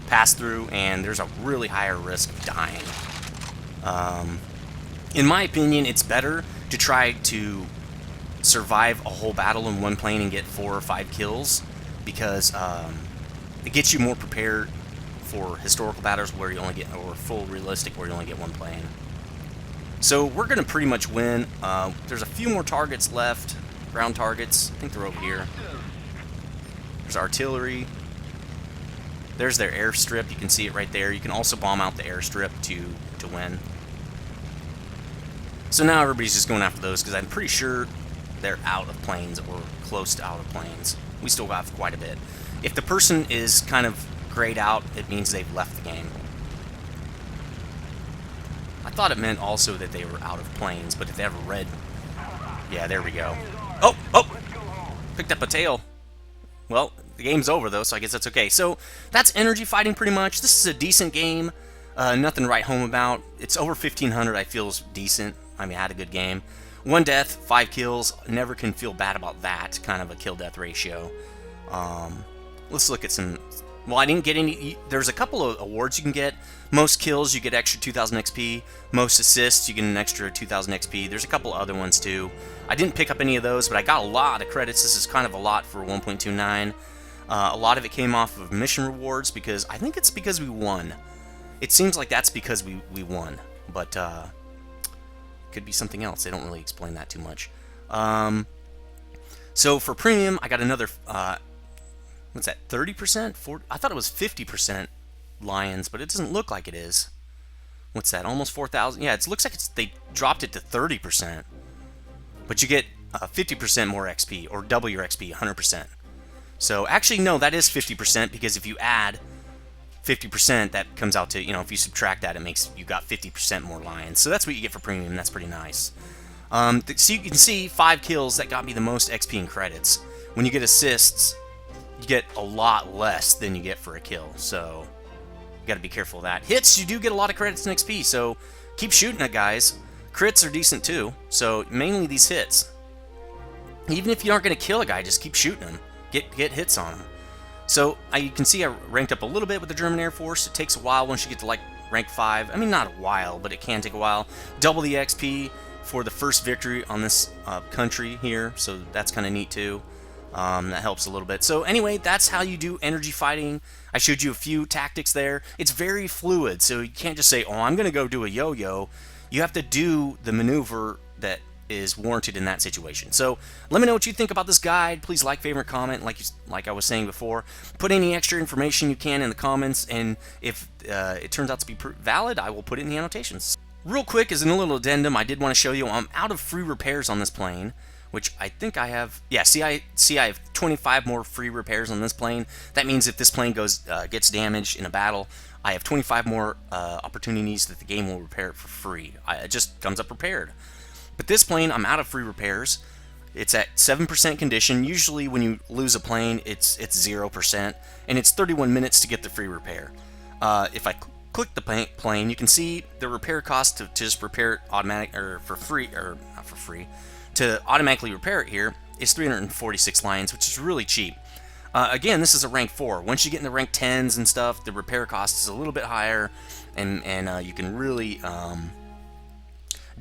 Speaker 1: pass through, and there's a really higher risk of dying. In my opinion, it's better to try to survive a whole battle in one plane and get 4 or 5 kills, because it gets you more prepared for historical battles where you only get, or full realistic where you only get 1 plane. So we're going to pretty much win. There's a few more targets left, ground targets. I think they're over here. There's artillery. There's their airstrip. You can see it right there. You can also bomb out the airstrip to win. So now everybody's just going after those because I'm pretty sure they're out of planes or close to out of planes. We still got quite a bit. If the person is kind of grayed out, it means they've left the game. I thought it meant also that they were out of planes, but if they have a red... Yeah, there we go. Oh! Oh! Picked up a tail. Well, the game's over, though, so I guess that's okay. So, that's energy fighting, pretty much. This is a decent game. Nothing to write home about. It's over 1,500, I feel is decent. I mean, I had a good game. 1 death, 5 kills. Never can feel bad about that kind of a kill-death ratio. Let's look at some... Well, I didn't get any... There's a couple of awards you can get. Most kills, you get extra 2,000 XP. Most assists, you get an extra 2,000 XP. There's a couple other ones, too. I didn't pick up any of those, but I got a lot of credits. This is kind of a lot for 1.29. A lot of it came off of mission rewards, because... I think it's because we won. It seems like that's because we won. But, could be something else. They don't really explain that too much. So, for premium, I got another... what's that, 30%? 40? I thought it was 50% Lions, but it doesn't look like it is. What's that, almost 4,000? Yeah, it looks like they dropped it to 30%. But you get 50% more XP, or double your XP, 100%. So, actually, no, that is 50%, because if you add 50%, that comes out to, you know, if you subtract that, it makes you got 50% more Lions. So that's what you get for premium. That's pretty nice. So you can see 5 kills, that got me the most XP and credits. When you get assists, you get a lot less than you get for a kill, so you gotta be careful of that. Hits, you do get a lot of credits and XP, so keep shooting it, guys. Crits are decent too, so mainly these hits. Even if you aren't gonna kill a guy, just keep shooting him. Get hits on him. So you can see I ranked up a little bit with the German Air Force. It takes a while once you get to like rank 5. I mean, not a while, but it can take a while. Double the XP for the first victory on this country here, so that's kind of neat too. That helps a little bit. So anyway, that's how you do energy fighting. I showed you a few tactics there. It's very fluid, so you can't just say, oh, I'm going to go do a yo-yo. you have to do the maneuver that is warranted in that situation. So let me know what you think about this guide. Please like, favorite, comment, like I was saying before. Put any extra information you can in the comments, and if it turns out to be valid, I will put it in the annotations. Real quick, as a little addendum, I did want to show you I'm out of free repairs on this plane, which I think I have. Yeah, see I have 25 more free repairs on this plane. That means if this plane gets damaged in a battle, I have 25 more opportunities that the game will repair it for free. It just comes up repaired. But this plane, I'm out of free repairs. It's at 7% condition. Usually when you lose a plane, it's 0%, and it's 31 minutes to get the free repair. If I click the plane, you can see the repair cost to just repair it to automatically repair it here is 346 lions, which is really cheap. Again, this is a rank 4. Once you get in the rank 10s and stuff, the repair cost is a little bit higher, and you can really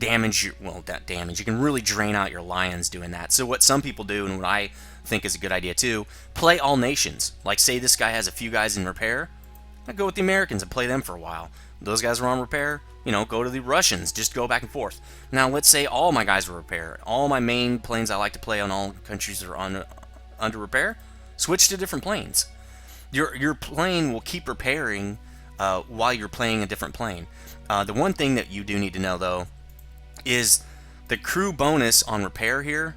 Speaker 1: you can really drain out your lions doing that. So what some people do, and what I think is a good idea too, play all nations. Like say this guy has a few guys in repair, I go with the Americans and play them for a while. Those guys are on repair, go to the Russians, just go back and forth. Now let's say all my guys are repair. All my main planes I like to play on all countries that are under repair, switch to different planes. Your plane will keep repairing while you're playing a different plane. The one thing that you do need to know though is the crew bonus on repair here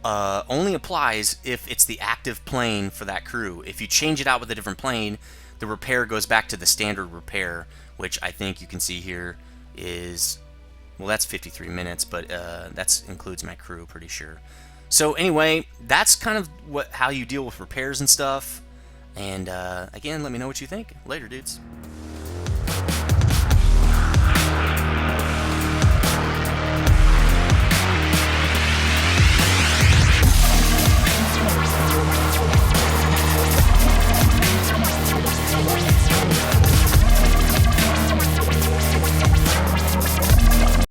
Speaker 1: only applies if it's the active plane for that crew. If you change it out with a different plane, the repair goes back to the standard repair, which I think you can see here is, well, that's 53 minutes, but that includes my crew, pretty sure. So anyway, that's kind of how you deal with repairs and stuff. And again, let me know what you think. Later, dudes.